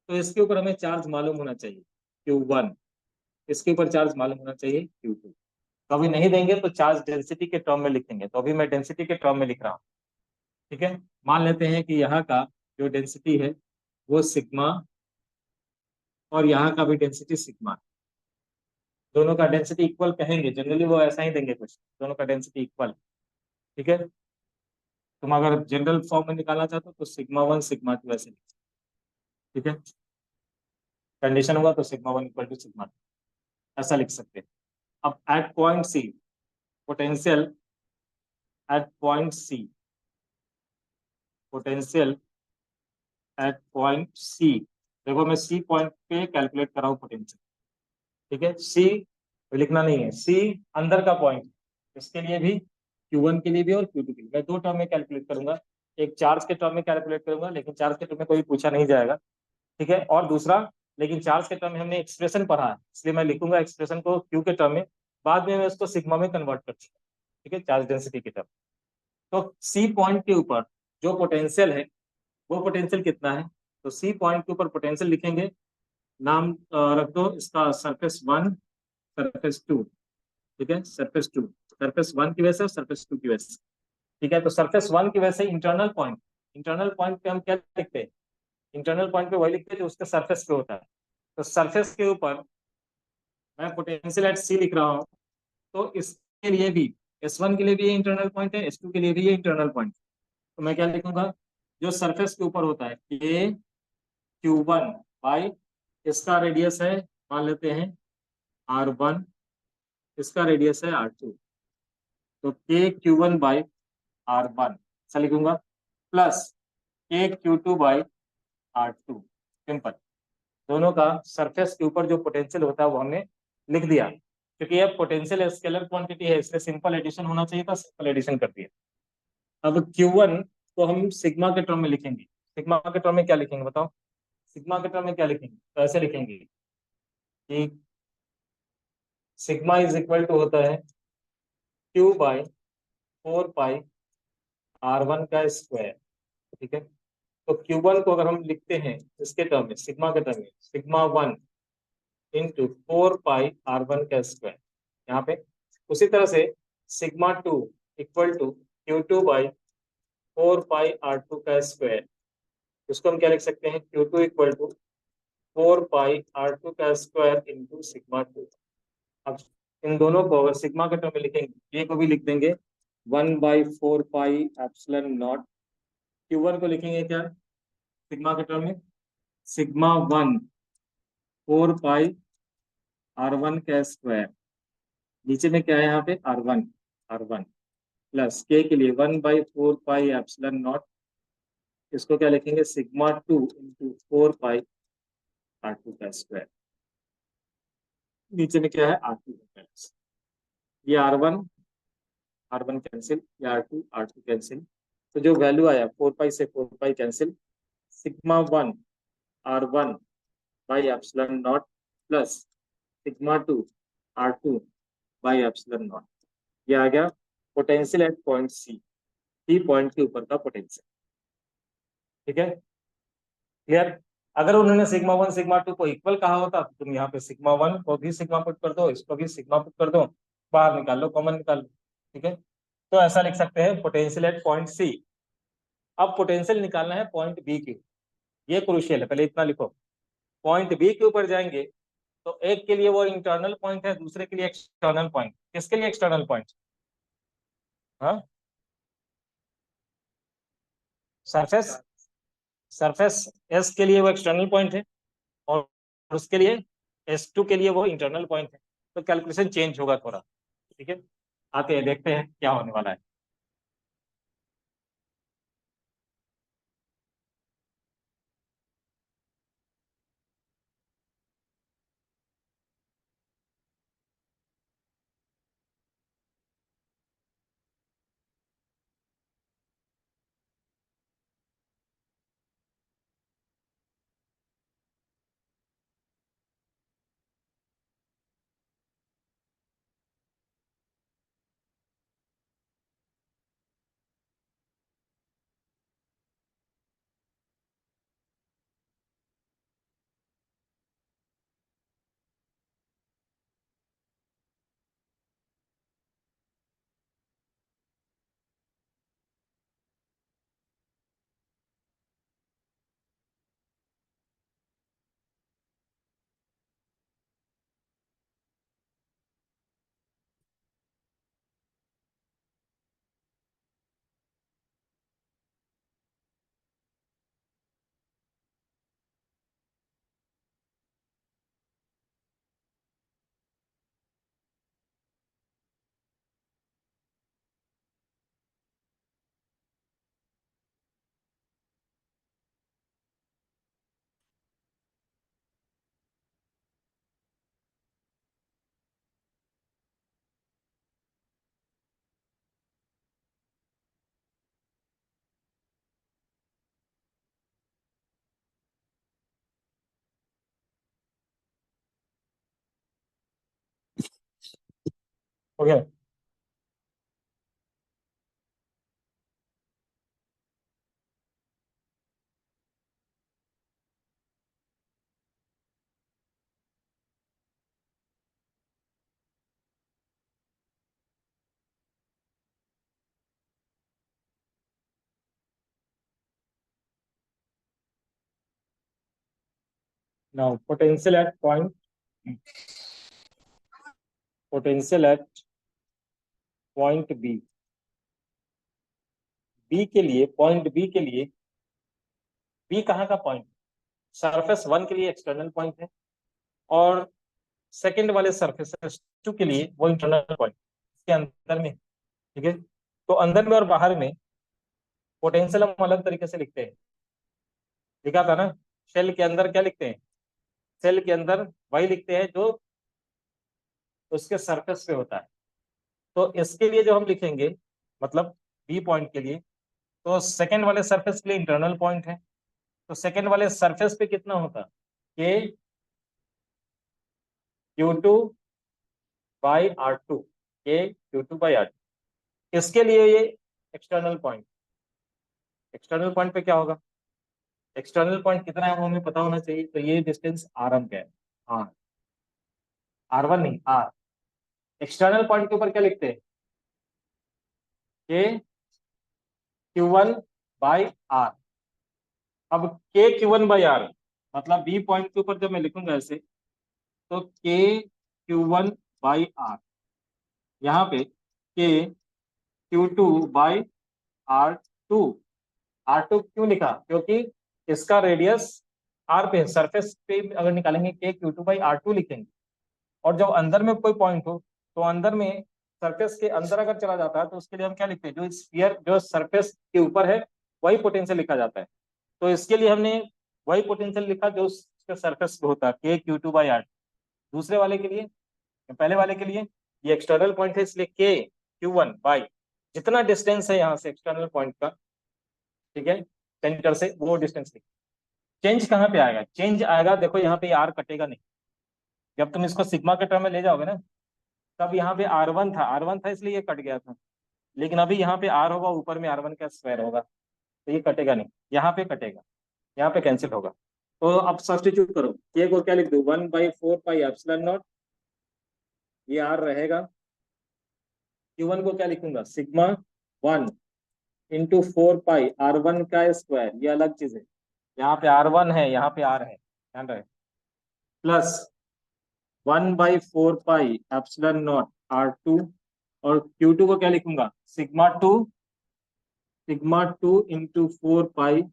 तो इसके ऊपर हमें चार्ज मालूम होना चाहिए Q1, इसके ऊपर चार्ज मालूम होना चाहिए Q2। तो अभी नहीं देंगे तो चार्ज डेंसिटी के टर्म में लिखेंगे, तो अभी मैं डेंसिटी के टर्म में लिख रहा हूँ। ठीक है, मान लेते हैं कि यहाँ का जो डेंसिटी है वो सिग्मा, और यहाँ का भी डेंसिटी सिग्मा। दोनों का डेंसिटी इक्वल कहेंगे, जनरली वो ऐसा ही देंगे कुछ, दोनों का डेंसिटी इक्वल। ठीक है, तुम अगर जनरल फॉर्म में निकालना चाहते हो तो सिग्मा 1 सिग्मा 2 ऐसे लिखो। ठीक है, कंडीशन होगा तो सिग्मा 1 इक्वल टू सिग्मा 2 ऐसा लिख सकते हैं। अब at point C potential, at point C potential at point C, देखो मैं सी पॉइंट पे कैलकुलेट कर रहा हूँ पोटेंशियल। ठीक है, सी लिखना नहीं है, सी अंदर का पॉइंट, इसके लिए भी Q1 के लिए भी और Q2 के लिए मैं 2 टर्म में कैलकुलेट करूंगा। एक चार्ज के टर्म में कैलकुलेट करूंगा, लेकिन चार्ज के टर्म में कोई पूछा नहीं जाएगा। ठीक है, और दूसरा, लेकिन चार्ज के टर्म में हमने एक्सप्रेशन पढ़ा है, इसलिए मैं लिखूंगा एक्सप्रेशन को Q के टर्म में, बाद में मैं उसको सिग्मा में कन्वर्ट कर दूंगा। ठीक है, चार्ज डेंसिटी के टर्म। तो सी पॉइंट के ऊपर जो पोटेंशियल है वो पोटेंशियल कितना है? तो सी पॉइंट के ऊपर पोटेंशियल लिखेंगे, नाम रख दो इसका सरफेस 1, सरफेस 2। ठीक है, सरफेस 2, सरफेस 1 की वजह से और सरफेस 2 की वजह से। ठीक है, तो सरफेस 1 की वजह से इंटरनल पॉइंट, इंटरनल पॉइंट पे हम क्या लिखते हैं? इंटरनल पॉइंट पे वही लिखते हैं जो उसके सरफेस पे होता है। तो सरफेस के ऊपर मैं पोटेंशियल एट सी लिख रहा हूँ, तो इसके लिए भी S1 के लिए भी ये इंटरनल पॉइंट है, S2 के लिए भी ये इंटरनल पॉइंट है। तो मैं क्या लिखूंगा? जो सरफेस के ऊपर होता है K Q1 बाई, इसका रेडियस है, मान लेते हैं R1, इसका रेडियस है R2, तो K Q1 बाई R1 ऐसा लिखूंगा, plus K Q2 by R2। Simple, दोनों का सरफेस के ऊपर जो पोटेंशियल होता है वो हमने लिख दिया। क्योंकि यह पोटेंशियल स्केलर क्वांटिटी है, इसलिए सिंपल एडिशन होना चाहिए था, सिंपल एडिशन कर दिया। अब Q1 को हम सिग्मा के टर्म में लिखेंगे, सिग्मा के टर्म में क्या लिखेंगे बताओ? सिग्मा के टर्म में क्या लिखेंगे? तो ऐसे लिखेंगे कि सिग्मा इज इक्वल टू होता है Q/4 पाई R1 का स्क्वायर। ठीक है, तो Q1 को अगर हम लिखते हैं इसके टर्म में, सिग्मा के टर्म में, सिग्मा 1 इंटू 4 पाई R1 का स्क्वायर यहाँ पे। उसी तरह से sigma 2 equal to Q2/4 pi R2 का स्क्वायर, उसको हम क्या लिख सकते हैं? Q2 equal to 4 pi R2 का स्क्वायर इंटू सिग्मा 2। अब इन दोनों को अगर सिग्मा के टर्म में लिखेंगे, ये को भी लिख देंगे 1/4 पाई एप्सिलॉन नॉट। Q1 को लिखेंगे क्या सिग्मा के टर्म में? सिग्मा 1 4 पाई R1 का स्क्वायर, नीचे में क्या है यहाँ पे? R1 प्लस के के लिए 1/4 पाई एप्सिलॉन नॉट, इसको क्या लिखेंगे? सिग्मा 2 इंटू 4 पाई R2 का स्क्वायर, नीचे में क्या है? R2 का स्क्वायर। ये R1 कैंसिल, ये R2 कैंसिल, तो जो वैल्यू आया 4 पाई से 4 पाई कैंसिल, सिग्मा 1 R1/एप्सिलॉन नॉट प्लस सिग्मा 2 R2/एप्सिलॉन नॉट, ये आ गया potential at point C point के ऊपर का पोटेंशियल। ठीक है, क्लियर? अगर उन्होंने सिग्मा 1 सिग्मा 2 को इक्वल कहा होता तो तुम यहाँ पे सिग्मा 1 को भी सिग्मा पुट कर दो, इसको भी सिग्मा पुट कर दो, बाहर निकाल लो, कॉमन निकाल लो। ठीक है, तो ऐसा लिख सकते हैं पोटेंशियल एट पॉइंट सी। अब पोटेंशियल निकालना है पॉइंट बी की, ये क्रूशियल है, पहले इतना लिखो। पॉइंट बी के ऊपर जाएंगे तो एक के लिए वो इंटरनल पॉइंट है, दूसरे के लिए एक्सटर्नल पॉइंट। किसके लिए एक्सटर्नल पॉइंट? हाँ, सरफेस, सरफेस एस के लिए वो एक्सटर्नल पॉइंट है, और उसके लिए S2 के लिए वो इंटरनल पॉइंट है। तो कैलकुलेशन चेंज होगा थोड़ा। ठीक है, आते हैं देखते हैं क्या होने वाला है। हो गया। Now potential at point B, B के लिए, पॉइंट बी के लिए, बी कहाँ का पॉइंट, सरफेस वन के लिए एक्सटर्नल पॉइंट है, और सेकंड वाले सरफेस टू के लिए वो इंटरनल पॉइंट, इसके अंदर में। ठीक है, तो अंदर में और बाहर में पोटेंशियल हम अलग तरीके से लिखते हैं, लिखा था ना। शेल के अंदर क्या लिखते हैं, शेल के अंदर वही लिखते हैं जो उसके सरफेस पे होता है। तो इसके लिए जो हम लिखेंगे, मतलब बी पॉइंट के लिए, तो सेकंड वाले सरफेस के लिए इंटरनल पॉइंट है, तो सेकंड वाले सरफेस पे कितना होता, के Q2 बाई R2, के Q2 बाई R2। इसके लिए ये एक्सटर्नल पॉइंट, एक्सटर्नल पॉइंट पे क्या होगा, एक्सटर्नल पॉइंट कितना है वो हमें पता होना चाहिए, तो ये डिस्टेंस आर हम क्या है, आर, R1 नहीं, आर। एक्सटर्नल पॉइंट के ऊपर क्या लिखते हैं, के Q1 बाई आर। अब के Q1 बाई आर, मतलब बी पॉइंट के ऊपर जब मैं लिखूंगा ऐसे, तो के Q1 बाई आर, यहाँ पे के Q2 बाई R2। R2 क्यों लिखा, क्योंकि इसका रेडियस आर पे, सरफेस पे अगर निकालेंगे के Q2 बाई R2 लिखेंगे, और जब अंदर में कोई पॉइंट हो, तो अंदर में सरफेस के अंदर अगर चला जाता है, तो उसके लिए हम क्या लिखते हैं, जो स्फीयर जो सरफेस के ऊपर है वही पोटेंशियल लिखा जाता है। तो इसके लिए हमने वही पोटेंशियल लिखा जो उसके सरफेस पे होता है, के Q2 बाई R। दूसरे वाले के लिए, पहले वाले के लिए ये एक्सटर्नल पॉइंट है, इसलिए के Q1 बाई जितना डिस्टेंस है यहाँ से एक्सटर्नल पॉइंट का, ठीक है, सेंटर से, वो डिस्टेंस लिख। चेंज कहाँ पे आएगा, चेंज आएगा, देखो यहाँ पे आर कटेगा नहीं, जब तुम इसको सिग्मा के टर्म में ले जाओगे ना, तब यहाँ पे R1 था इसलिए ये कट गया था, लेकिन अभी यहाँ पे आर होगा, ऊपर में R1 का स्क्वायर होगा, तो ये कटेगा नहीं, यहाँ पे कटेगा, यहाँ पे कैंसिल होगा। तो अब सब्स्टिट्यूट करो, के को क्या लिख दो, 1/4 पाई एप्सिलॉन नॉट, ये आर रहेगा। Q1 को क्या लिखूंगा, सिग्मा 1 इंटू 4 पाई R1 का स्क्वायर, ये अलग चीज है, यहाँ पे R1 है, यहाँ पे आर है, ध्यान रहे, plus 1/4 pi epsilon not R2, और Q2 को क्या लिखूंगा, सिग्मा 2 इंटू 4 पाई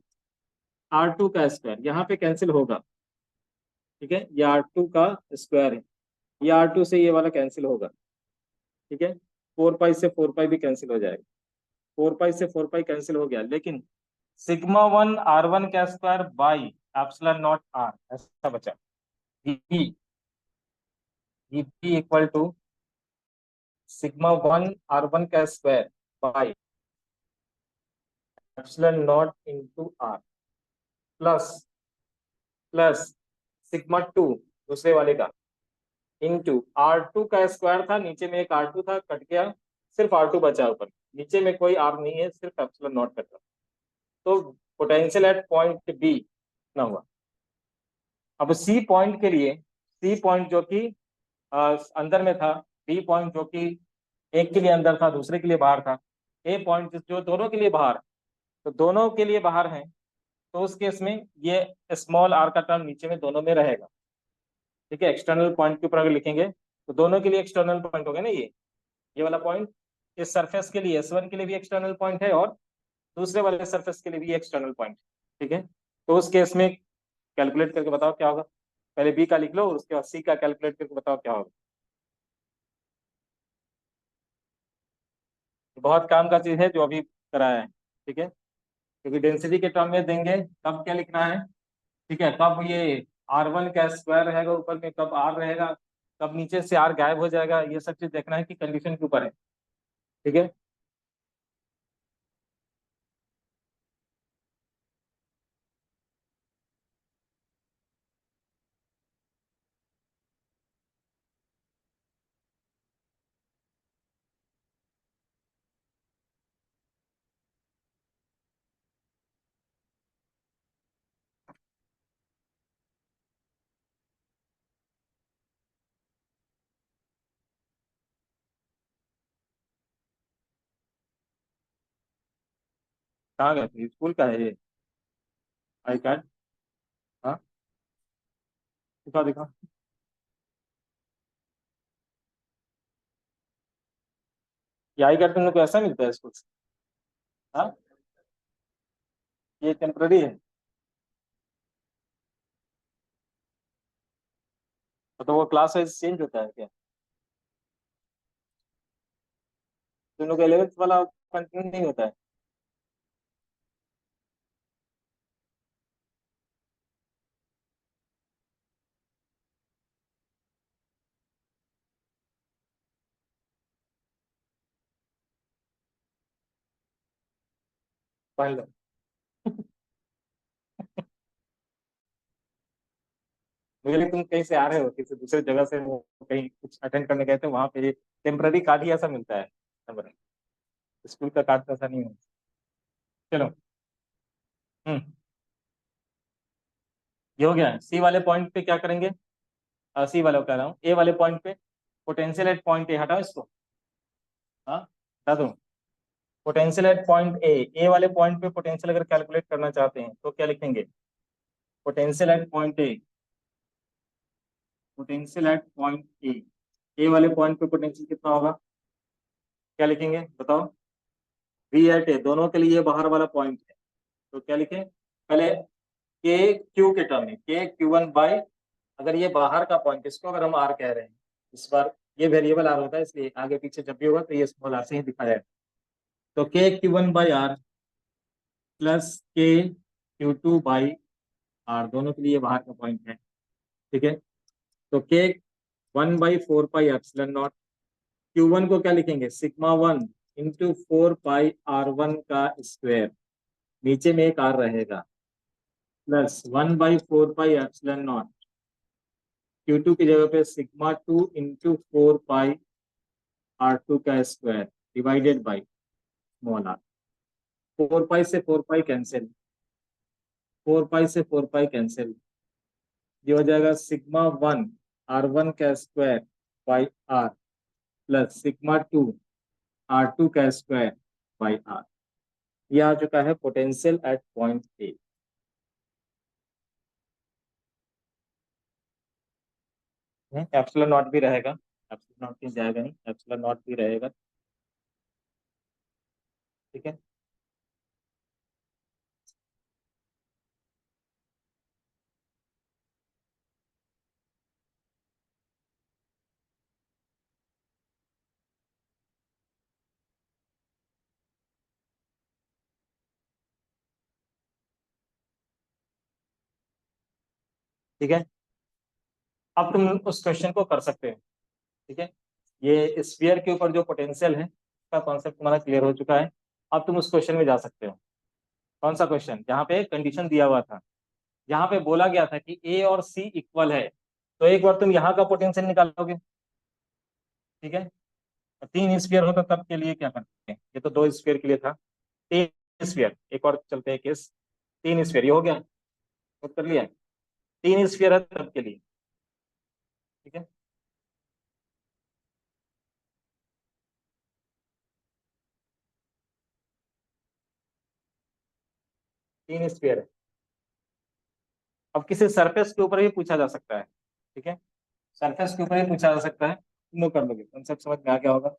R2 का स्क्वायर, यहाँ पे कैंसिल होगा। ठीक है, ये R2 का स्क्वायर है, ये R2 से ये वाला कैंसिल होगा। ठीक है, 4 पाई से 4 पाई भी कैंसिल हो जाएगा, 4 पाई से 4 पाई कैंसिल हो गया, लेकिन सिग्मा 1 R1 का square by epsilon naught R ऐसा बचा। E equal to sigma 1 R1 का square by epsilon naught into R, plus plus sigma 2 दूसरे वाले का इंटू R2 का स्क्वायर था, नीचे में एक R2 था, कट गया, सिर्फ R2 बचा ऊपर, नीचे में कोई R नहीं है, सिर्फ एप्सिलॉन नॉट कट रहा। तो पोटेंशियल एट पॉइंट बी ना हुआ। अब सी पॉइंट के लिए, सी पॉइंट जो कि अंदर में था, बी पॉइंट जो कि एक के लिए अंदर था, दूसरे के लिए बाहर था, ए पॉइंट जो दोनों के लिए बाहर, तो दोनों के लिए बाहर है, तो उस केस में ये स्मॉल आर का टर्म नीचे में दोनों में रहेगा। ठीक है, एक्सटर्नल पॉइंट के ऊपर अगर लिखेंगे, तो दोनों के लिए एक्सटर्नल पॉइंट हो गया ना, ये वाला पॉइंट इस सरफेस के लिए S1 के लिए भी एक्सटर्नल पॉइंट है, और दूसरे वाले सरफेस के लिए भी एक्सटर्नल पॉइंट। ठीक है, तो उस केस में कैलकुलेट करके बताओ क्या होगा, पहले बी का लिख लो और उसके बाद सी का कैलकुलेट करके बताओ क्या होगा। बहुत काम का चीज है जो अभी कराया है। ठीक है, क्योंकि डेंसिटी के टर्म में देंगे तब क्या लिखना है। ठीक है, कब ये R1 का स्क्वायर रहेगा ऊपर में, कब आर रहेगा, कब नीचे से आर गायब हो जाएगा, ये सब चीज देखना है कि कंडीशन के ऊपर है। ठीक है, कहाँ गए थे? स्कूल का है ये आई कार्ड? हाँ, दिखा दिखा। ये आई कार्ड तुम लोग को ऐसा मिलता है स्कूल से? हाँ, ये टेम्पररी है? तो वो क्लास वाइज चेंज होता है क्या? तुम लोग 11th वाला कंटिन्यू नहीं होता है? पढ़ लो। मुझे लगा तुम कहीं से आ रहे हो, किसी दूसरे जगह से, वो कहीं कुछ अटेंड करने गए थे, वहां पे टेम्पररी कार्ड ही ऐसा मिलता है। समझ? स्कूल का कार्ड तो ऐसा नहीं है। चलो। हम्म। ये हो गया। सी वाले पॉइंट पे क्या करेंगे? सी वाले को कह रहा हूँ, ए वाले पॉइंट पे पोटेंशियल एट पॉइंट ए, हटाओ इसको। हाँ, हटा दो। Potential at point A, A वाले पॉइंट पे पोटेंशियल अगर कैलकुलेट करना चाहते हैं तो क्या लिखेंगे? Potential at point A, potential at point A, A वाले पॉइंट पे पोटेंशियल कितना होगा? क्या लिखेंगे बताओ? वी एट ए, दोनों के लिए बाहर वाला पॉइंट है, तो क्या लिखें पहले? के क्यू के टर्म में, के क्यू वन बाई, अगर ये बाहर का पॉइंट, इसको अगर हम आर कह रहे हैं, इस बार ये वेरिएबल आर होता है, इसलिए आगे पीछे जब भी होगा तो ये स्मॉल आर से ही दिखाया है। तो K Q one by R plus K Q two by R, दोनों के लिए बाहर का पॉइंट है। ठीक है, तो K one by four pi epsilon naught, Q one को क्या लिखेंगे? Sigma one into four pi R one का स्क्वायर, नीचे में एक आर रहेगा, plus one by four pi epsilon naught, Q two की जगह पे sigma two into four pi R two का square divided by small R. Four pi से four pi cancel, four pi से फोर पाई कैंसिल, ये हो जाएगा सिग्मा वन आर वन का square by R plus sigma two R two का स्क्वायर बाई आर। यह आ चुका है potential at point A. Epsilon naught भी रहेगा, एप्सिलॉन नॉट कहीं जाएगा नहीं, एप्सिलॉन नॉट भी रहेगा। ठीक है। ठीक है, अब तुम उस क्वेश्चन को कर सकते हो। ठीक है, ये स्फीयर के ऊपर जो पोटेंशियल है उसका कॉन्सेप्ट तुम्हारा क्लियर हो चुका है। अब तुम उस क्वेश्चन में जा सकते हो। कौन सा क्वेश्चन? जहाँ पे कंडीशन दिया हुआ था, जहाँ पे बोला गया था कि ए और सी इक्वल है, तो एक बार तुम यहाँ का पोटेंशियल निकालोगे। ठीक है, तो तीन स्फीयर होता तब के लिए क्या करते हैं? ये तो दो स्फीयर के लिए था, तीन स्फीयर, एक और चलते हैं केस। तीन स्फीयर, ये हो गया, नोट कर लिया? तीन स्फीयर है तब के लिए। ठीक है, तीन स्फीयर है। अब किसी सरफेस के ऊपर भी पूछा जा सकता है। ठीक है, सरफेस के ऊपर ही पूछा जा सकता है, तुम लोग कर लोगे, कंसेप्ट समझ में आ गया होगा।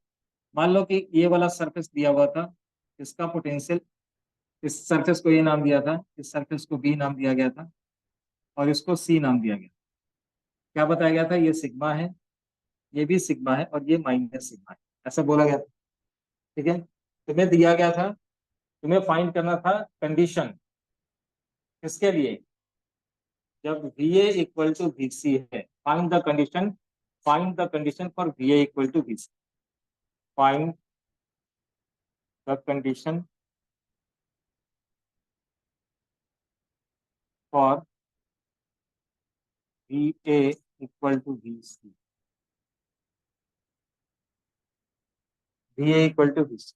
मान लो कि ये वाला सरफेस दिया हुआ था, इसका पोटेंशियल, इस सरफेस को ए नाम दिया था, इस सरफेस को बी नाम दिया गया था, और इसको सी नाम दिया गया। क्या बताया गया था? ये सिग्मा है, ये भी सिग्मा है, और ये माइनस सिग्मा है, ऐसा बोला गया था। ठीक है, तुम्हें दिया गया था, तुम्हें फाइंड करना था कंडीशन, किसके लिए? जब V A equal to V C है, find the condition, find the condition for V A equal to V C, find the condition for V A equal to V C, V A equal to V C.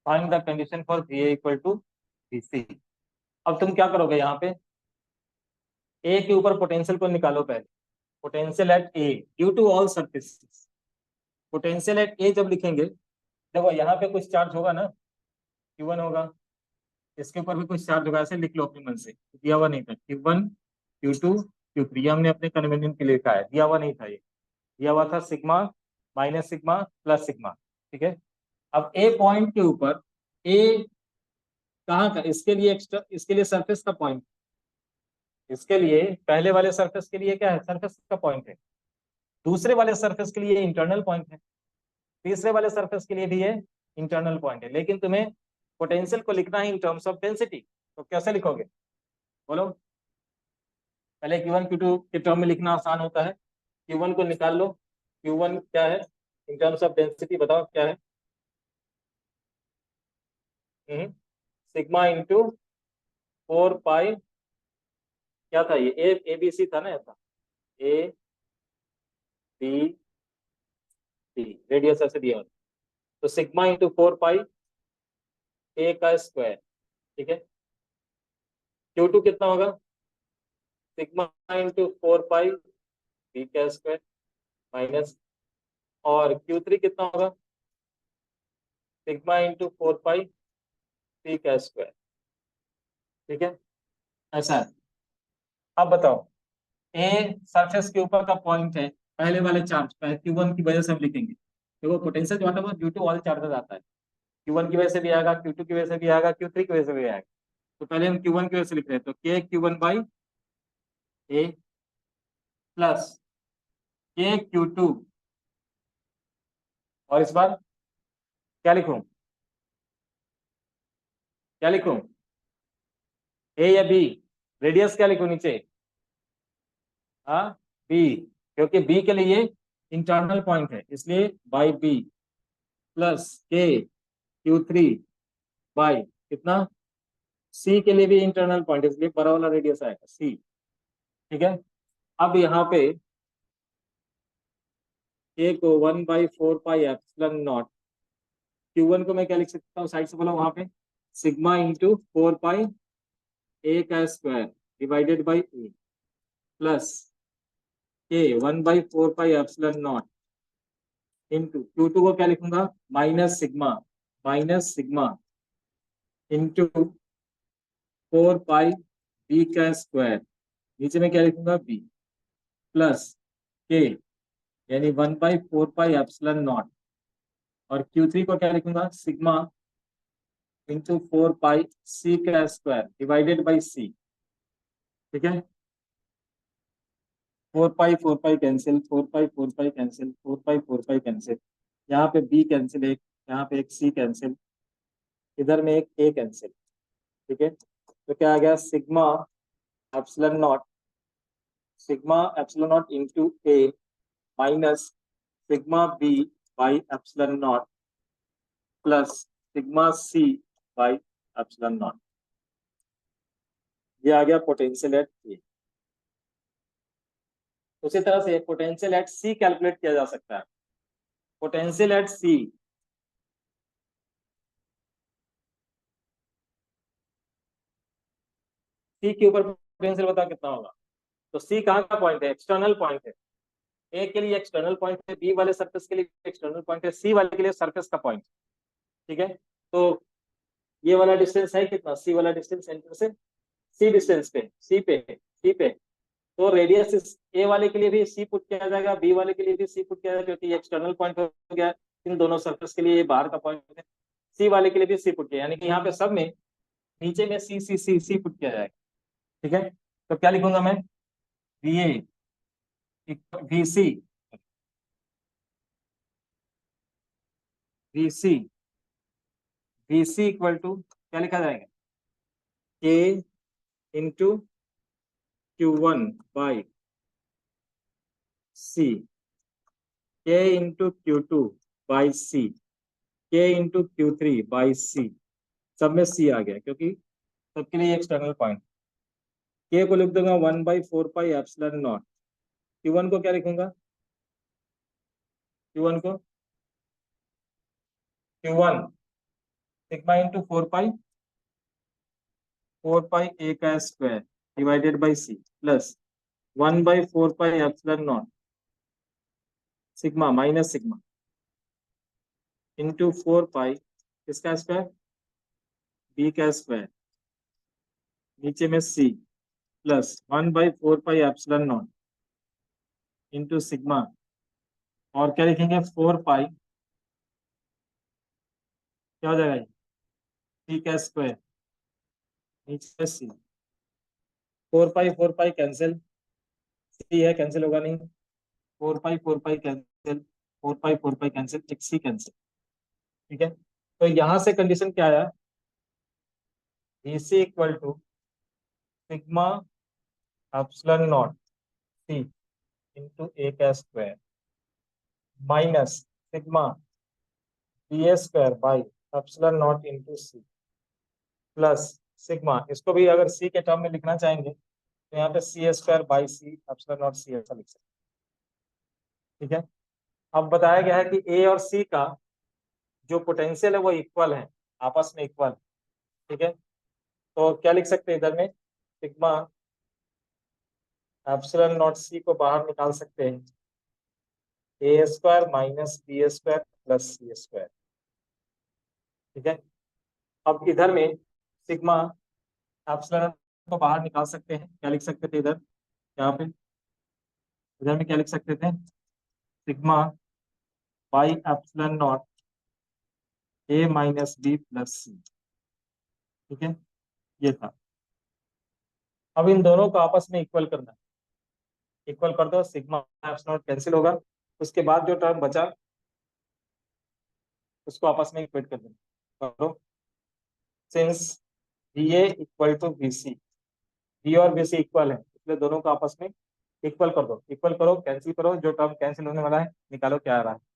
Find the condition for V A equal to V C. अब तुम क्या करोगे? यहाँ पे ए के ऊपर पोटेंशियल को निकालो पहले। Potential at A due to all surfaces. Potential at A जब लिखेंगे, देखो यहाँ पे कुछ चार्ज होगा ना, Q1 होगा, इसके ऊपर भी कुछ चार्ज होगा, ऐसे लिख लो अपने मन से, दिया हुआ नहीं था Q1 Q2 Q3, हमने अपने कन्वीनियंट के लिए लिखा है, दिया हुआ नहीं था, ये दिया हुआ था sigma minus sigma plus sigma. ठीक है, अब ए पॉइंट के ऊपर, ए कहाँ का, इसके लिए एक्स्ट्रा, इसके लिए सरफेस का पॉइंट, इसके लिए पहले वाले सरफेस के लिए क्या है, सरफेस का पॉइंट है, दूसरे वाले सरफेस के लिए इंटरनल पॉइंट है, तीसरे वाले सरफेस के लिए भी ये इंटरनल पॉइंट है। लेकिन तुम्हें पोटेंशियल को लिखना है इन टर्म्स ऑफ डेंसिटी, तो कैसे लिखोगे बोलो? पहले Q1 Q2 के टर्म में लिखना आसान होता है, Q1 को निकाल लो, Q1 क्या है इन टर्म्स ऑफ डेंसिटी, बताओ क्या है? सिग्मा इंटू 4 पाई, क्या था ये, ए बी सी था ना, ऐसा ए बी सी, रेडियस ऐसे दिया होता, तो सिग्मा इंटू 4 पाई ए का स्क्वायर। ठीक है, Q2 कितना होगा, सिग्मा इंटू 4 पाई बी का स्क्वायर माइनस, और Q3 कितना होगा, सिग्मा इंटू 4 पाई सी का स्क्वायर। ठीक है, ऐसा है। अब बताओ, ए सरफेस के ऊपर का पॉइंट है, पहले वाले चार्ज पहले Q1 की वजह से हम लिखेंगे, देखो पोटेंशियल जो आता है वो ड्यू टू ऑल चार्जेस आता है, Q1 की वजह से भी आएगा, Q2 की वजह से भी आएगा, Q3 की वजह से भी आएगा। तो पहले हम Q1 की वजह से लिख रहे हैं, तो के Q1 बाई ए प्लस के Q2, और इस बार क्या लिखूं, क्या लिखूं, ए या बी, रेडियस क्या लिखूं नीचे, हाँ बी, क्योंकि बी के लिए इंटरनल पॉइंट है, इसलिए बाई बी प्लस के Q3 बाई कितना, सी के लिए भी इंटरनल पॉइंट, इसलिए बड़ा वाला रेडियस आएगा सी। ठीक है, अब यहाँ पे ए को 1/4 पाई एप्सिलॉन नॉट, Q1 को मैं क्या लिख सकता हूँ, साइड से बोला वहां पे, सिग्मा इंटू 4 पाई ए का square divided by A plus के 1/4 pi epsilon naught into Q2 को क्या लिखूंगा, माइनस सिग्मा इंटू 4 पाई बी का स्क्वायर, नीचे में क्या लिखूंगा बी प्लस के, यानी 1/4 पाई एप्सिलॉन नॉट, और Q3 को क्या लिखूंगा, सिग्मा इंटू 4 पाई सी का स्क्वायर डिवाइडेड बाई सी। ठीक है, 4 pi cancel, 4 pi cancel, 4 pi cancel, यहाँ पे बी कैंसिल एक, यहाँ पे एक सी कैंसिल, इधर में एक ए कैंसिल। ठीक है, तो क्या आ गया, epsilon naught sigma epsilon naught into A minus sigma B by epsilon naught plus sigma C by epsilon naught. ये आ गया पोटेंशियल एट ए। उसी तरह से पोटेंशियल एट सी कैलकुलेट किया जा सकता है, पोटेंशियल एट सी, सी के ऊपर पोटेंशियल बताओ कितना होगा, तो सी कहाँ का पॉइंट है, एक्सटर्नल पॉइंट है, ए के लिए एक्सटर्नल पॉइंट है, बी वाले सरफेस के लिए एक्सटर्नल पॉइंट है, सी वाले के लिए सरफेस का पॉइंट। ठीक है, तो ये वाला डिस्टेंस है कितना, सी वाला डिस्टेंस सेंटर से सी डिस्टेंस पे, सी पे तो रेडियस इस ए वाले के लिए भी सी पुट किया जाएगा, बी वाले के लिए भी सी पुट किया जाएगा, क्योंकि ये एक्सटर्नल पॉइंट हो गया इन दोनों सरफेस के लिए, ये बाहर का पॉइंट है, सी वाले के लिए भी सी पुट किया, यानी कि यहाँ पे सब में नीचे में सी सी सी सी पुट किया जाएगा। ठीक है, तो क्या लिखूंगा मैं, V A V C V C V C equal to क्या लिखा जाएगा, के इंटू Q1 बाई सी, के इंटू Q2 बाई सी, के इंटू Q3 बाई सी, सब में सी आ गया क्योंकि सबके लिए एक्सटर्नल पॉइंट। के को लिख दूंगा 1/4 पाई एप्सिलॉन नॉट, Q1 को क्या लिखूंगा, Q1 को Q1 sigma into 4 pi A का square divided by C plus 1/4 pi epsilon naught sigma minus sigma into 4 pi किसका स्क्वायर, बी का स्क्वायर, नीचे में C, plus 1/4 pi epsilon naught into sigma, और क्या लिखेंगे 4 पाई, क्या हो जाएगा ये, सी का स्क्वायर, नीचे सी, 4 पाई कैंसिल, सी है कैंसिल होगा नहीं, 4 पाई कैंसिल, 4 पाई कैंसिल, एक सी कैंसिल। ठीक है, तो यहां से कंडीशन क्या आया, B C equal to sigma epsilon naught C into A का square minus sigma B A square by epsilon naught into C plus sigma, इसको भी अगर सी के टर्म में लिखना चाहेंगे तो यहाँ पे C square by C epsilon naught C ऐसा लिख सकते हैं। ठीक है, अब बताया गया है कि ए और सी का जो पोटेंशियल है वो इक्वल है, आपस में इक्वल। ठीक है, तो क्या लिख सकते हैं इधर में, सिग्मा एप्सिलॉन नॉट सी को बाहर निकाल सकते हैं, A square minus B square plus C square. ठीक है, अब इधर में सिग्मा एप्सिलॉन नॉट को बाहर निकाल सकते हैं, क्या लिख सकते थे इधर, यहाँ पे इधर में क्या लिख सकते थे, sigma by epsilon naught A minus B plus C. ठीक है, ये था। अब इन दोनों को आपस में इक्वल करना है, इक्वल कर दो, सिग्मा एप्सिलॉन नॉट कैंसिल होगा, उसके बाद जो टर्म बचा उसको आपस में इक्वेट कर देना, करो, since B A equal to B C, B और बी सी इक्वल है इसलिए दोनों को आपस में इक्वल कर दो, इक्वल करो, कैंसिल करो, जो टर्म कैंसिल होने वाला है निकालो क्या आ रहा है।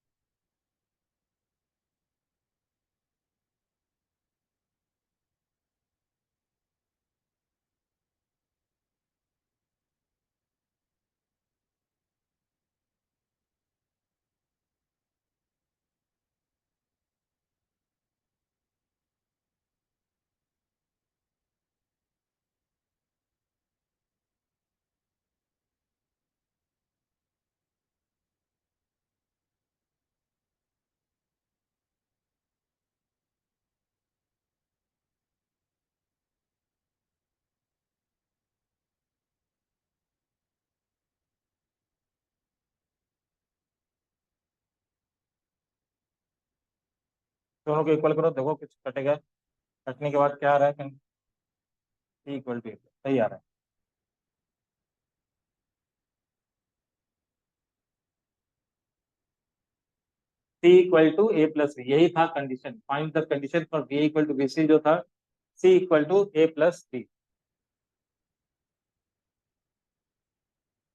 दोनों को इक्वल करो, देखो कुछ कटेगा, कटने के बाद क्या आ रहा है, सी इक्वल टू सही आ रहा है। C equal to A plus B, यही था condition, find the condition for B equal to B C जो था, C equal to A plus B.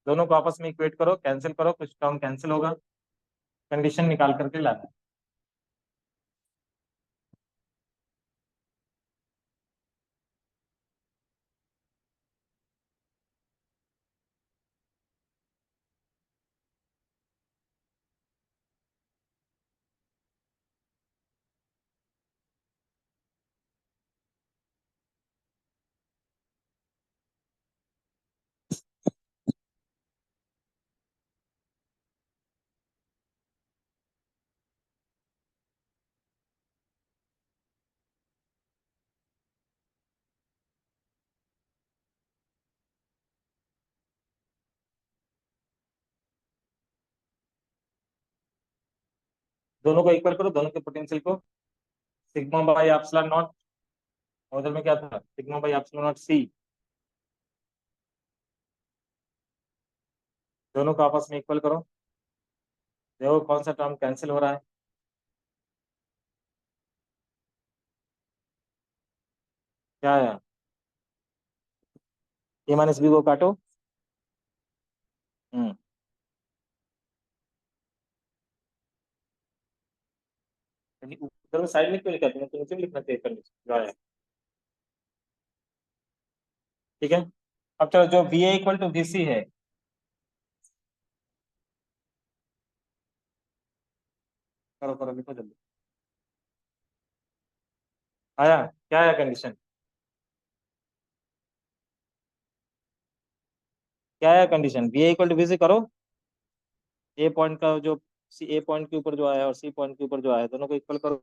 दोनों को आपस में इक्वेट करो, कैंसिल करो, कुछ टर्म कैंसिल होगा, कंडीशन निकाल करके लाना है। दोनों को इक्वल करो, दोनों के पोटेंशियल को, सिग्मा बाई एप्सिलॉन नॉट, और उधर में क्या था, सिग्मा बाई एप्सिलॉन नॉट सी, दोनों को आपस में इक्वल करो, देखो कौन सा टर्म कैंसिल हो रहा है, क्या आया, ए माइनस बी को काटो। हम्म, यानी ऊपर में साइड में क्यों लिखा, तुम्हें तो नीचे में लिखना चाहिए कंडीशन जो आया। ठीक है, अब चलो जो B A equal to B C है, करो करो लिखो जल्दी, आया, क्या आया कंडीशन, क्या है condition, V A equal to V C करो। ए पॉइंट का जो, सी ए पॉइंट के ऊपर जो आया और सी पॉइंट के ऊपर जो आया दोनों को इक्वल करो।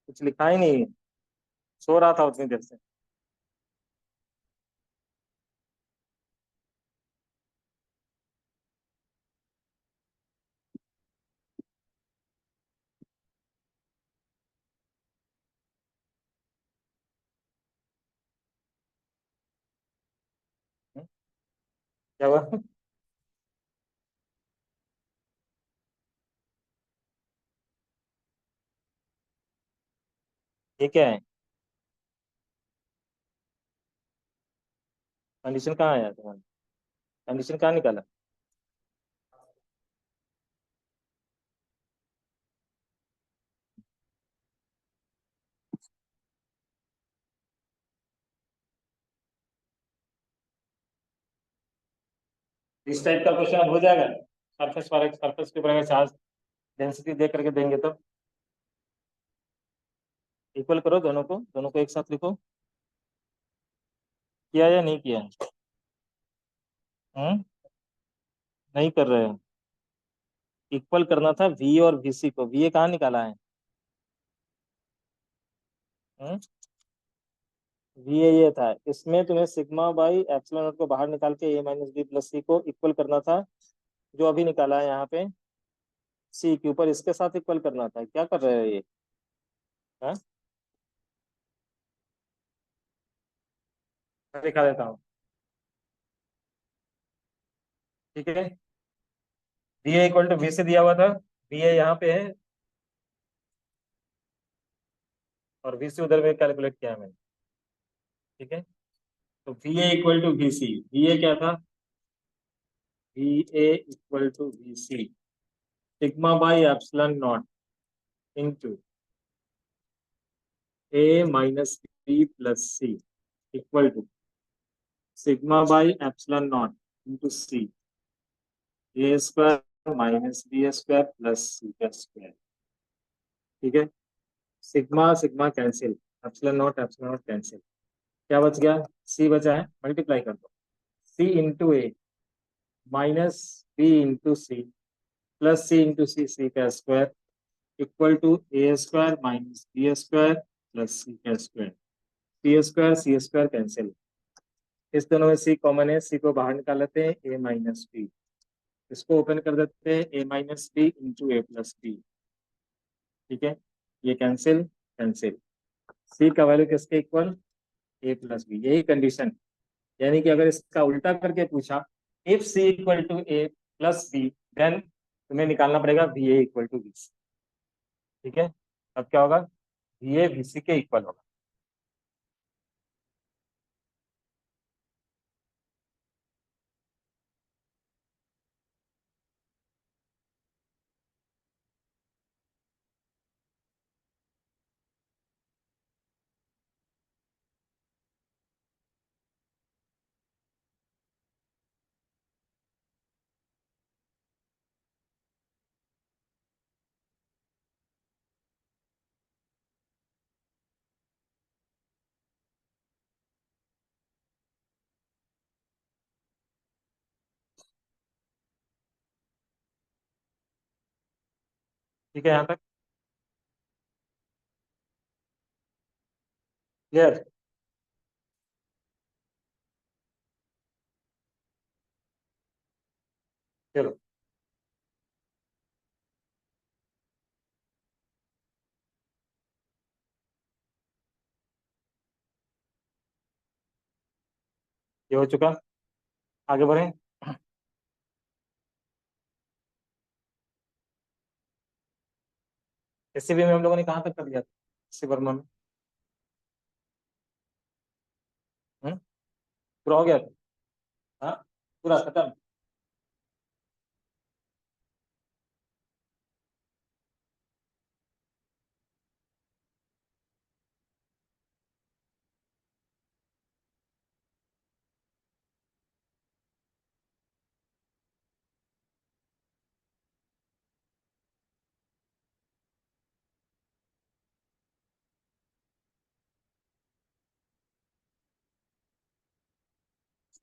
कुछ लिखा ही नहीं, सो रहा था उतनी देर से। क्या हुआ? ये क्या है? कंडीशन कहाँ आया तुम्हारा? कंडीशन कहाँ निकाला? इस टाइप का क्वेश्चन अब हो जाएगा। सरफेस पर सरफेस के ऊपर अगर चार्ज डेंसिटी दे करके देंगे तो इक्वल करो दोनों को एक साथ लिखो। किया या नहीं किया? हम्म। नहीं कर रहे हो। इक्वल करना था वी और वीसी को, वी ए कहाँ निकाला है? हम्म। वी ए ये था, इसमें तुम्हें सिग्मा बाई एप्सिलॉन नॉट को बाहर निकाल के ए माइनस बी प्लस सी को इक्वल करना था। जो अभी निकाला है यहाँ पे सी के ऊपर, इसके साथ इक्वल करना था। क्या कर रहे हो ये? हाँ, मैं दिखा देता हूँ। ठीक है, V A equal to V C दिया हुआ था, वी ए यहाँ पे है और वी सी उधर में कैलकुलेट किया है मैंने। ठीक है, तो V A equal to V C, V A क्या था? V A equal to V C sigma by epsilon naught into A minus B plus C equal to sigma by epsilon naught into C A square minus B square plus C का स्क्वायर। ठीक है, sigma sigma cancel, epsilon naught cancel. क्या बच गया? सी बचा है, मल्टीप्लाई कर दो। C into A minus B into C plus C into C, C का square equal to A square minus B square plus C का स्क्वायर। सी स्क्वायर कैंसिल, इस दोनों में सी कॉमन है, सी को बाहर निकाल लेते हैं, ए माइनस बी। इसको ओपन कर देते हैं, A minus B into A plus B. ठीक है, ये कैंसिल कैंसिल। सी का वैल्यू किसके इक्वल? ए प्लस बी, यही कंडीशन। यानी कि अगर इसका उल्टा करके पूछा, if C equal to A plus B, then तुम्हें निकालना पड़ेगा V A equal to B. ठीक है, अब क्या होगा? वी ए वी सी के इक्वल होगा। ठीक है, यहाँ तक क्लियर? चलो, ये हो चुका, आगे बढ़े। एससीबी में हम लोगों ने कहाँ तक कर लिया था? एससी वर्मा में पूरा हो गया था? हाँ, पूरा खत्म।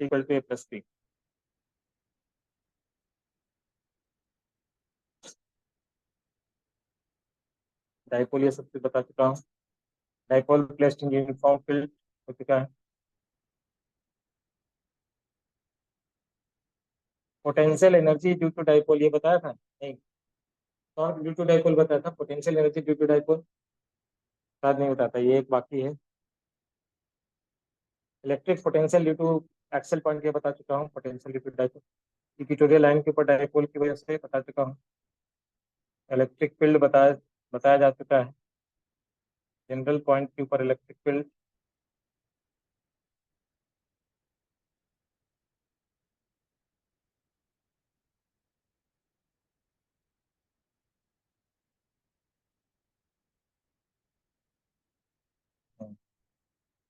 Equal to A plus B. Dipole ये सब कुछ बता चुका हूँ। Dipole placed in uniform field हो चुका है। Potential energy due to dipole ये बताया था नहीं? और ड्यू टू डाइपोल बताया था, potential energy due to dipole शायद नहीं बताता, ये एक बाकी है। Electric potential due to axial point ये बता चुका हूँ, potential due to dipole. Equatorial line के ऊपर डाइपोल की वजह से बता चुका हूँ। इलेक्ट्रिक फील्ड बताया बताया जा चुका है, जनरल पॉइंट के ऊपर electric field.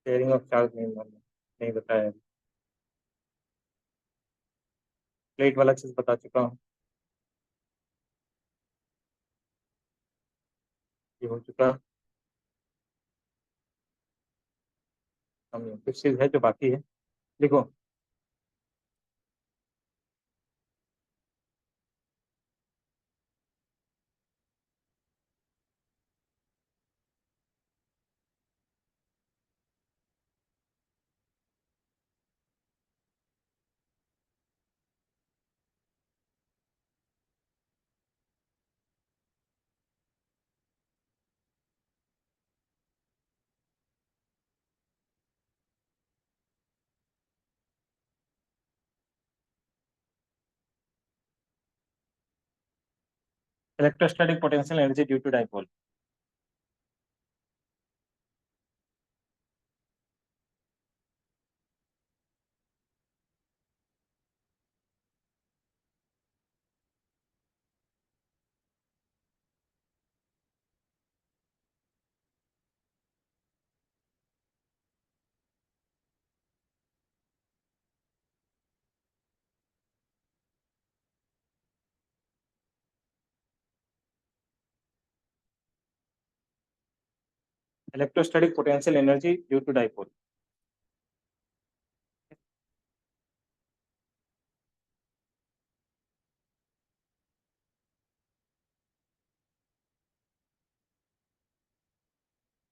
Sharing of charge नहीं बताया। प्लेट वाला चीज बता चुका हूँ, ये हो चुका। हम कुछ चीज है जो बाकी है, देखो। Electrostatic potential energy due to dipole. Electrostatic potential energy due to dipole.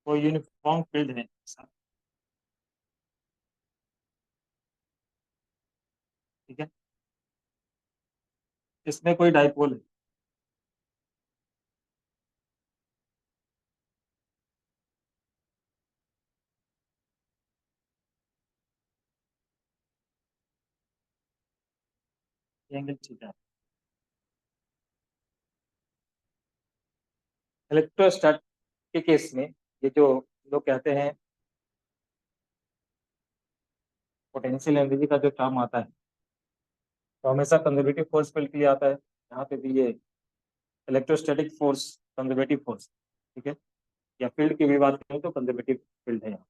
वो यूनिफॉर्म फील्ड है, ठीक है। इसमें कोई डाइपोल है। Angle theta. इलेक्ट्रोस्टैट के केस में ये जो लोग कहते हैं पोटेंशियल एनर्जी का जो टर्म आता है, तो हमेशा कंजर्वेटिव फोर्स फील्ड के लिए आता है। यहाँ पे भी ये इलेक्ट्रोस्टैटिक फोर्स कंजर्वेटिव फोर्स, ठीक है। या फील्ड की भी बात करें तो कंजर्वेटिव फील्ड है यहाँ।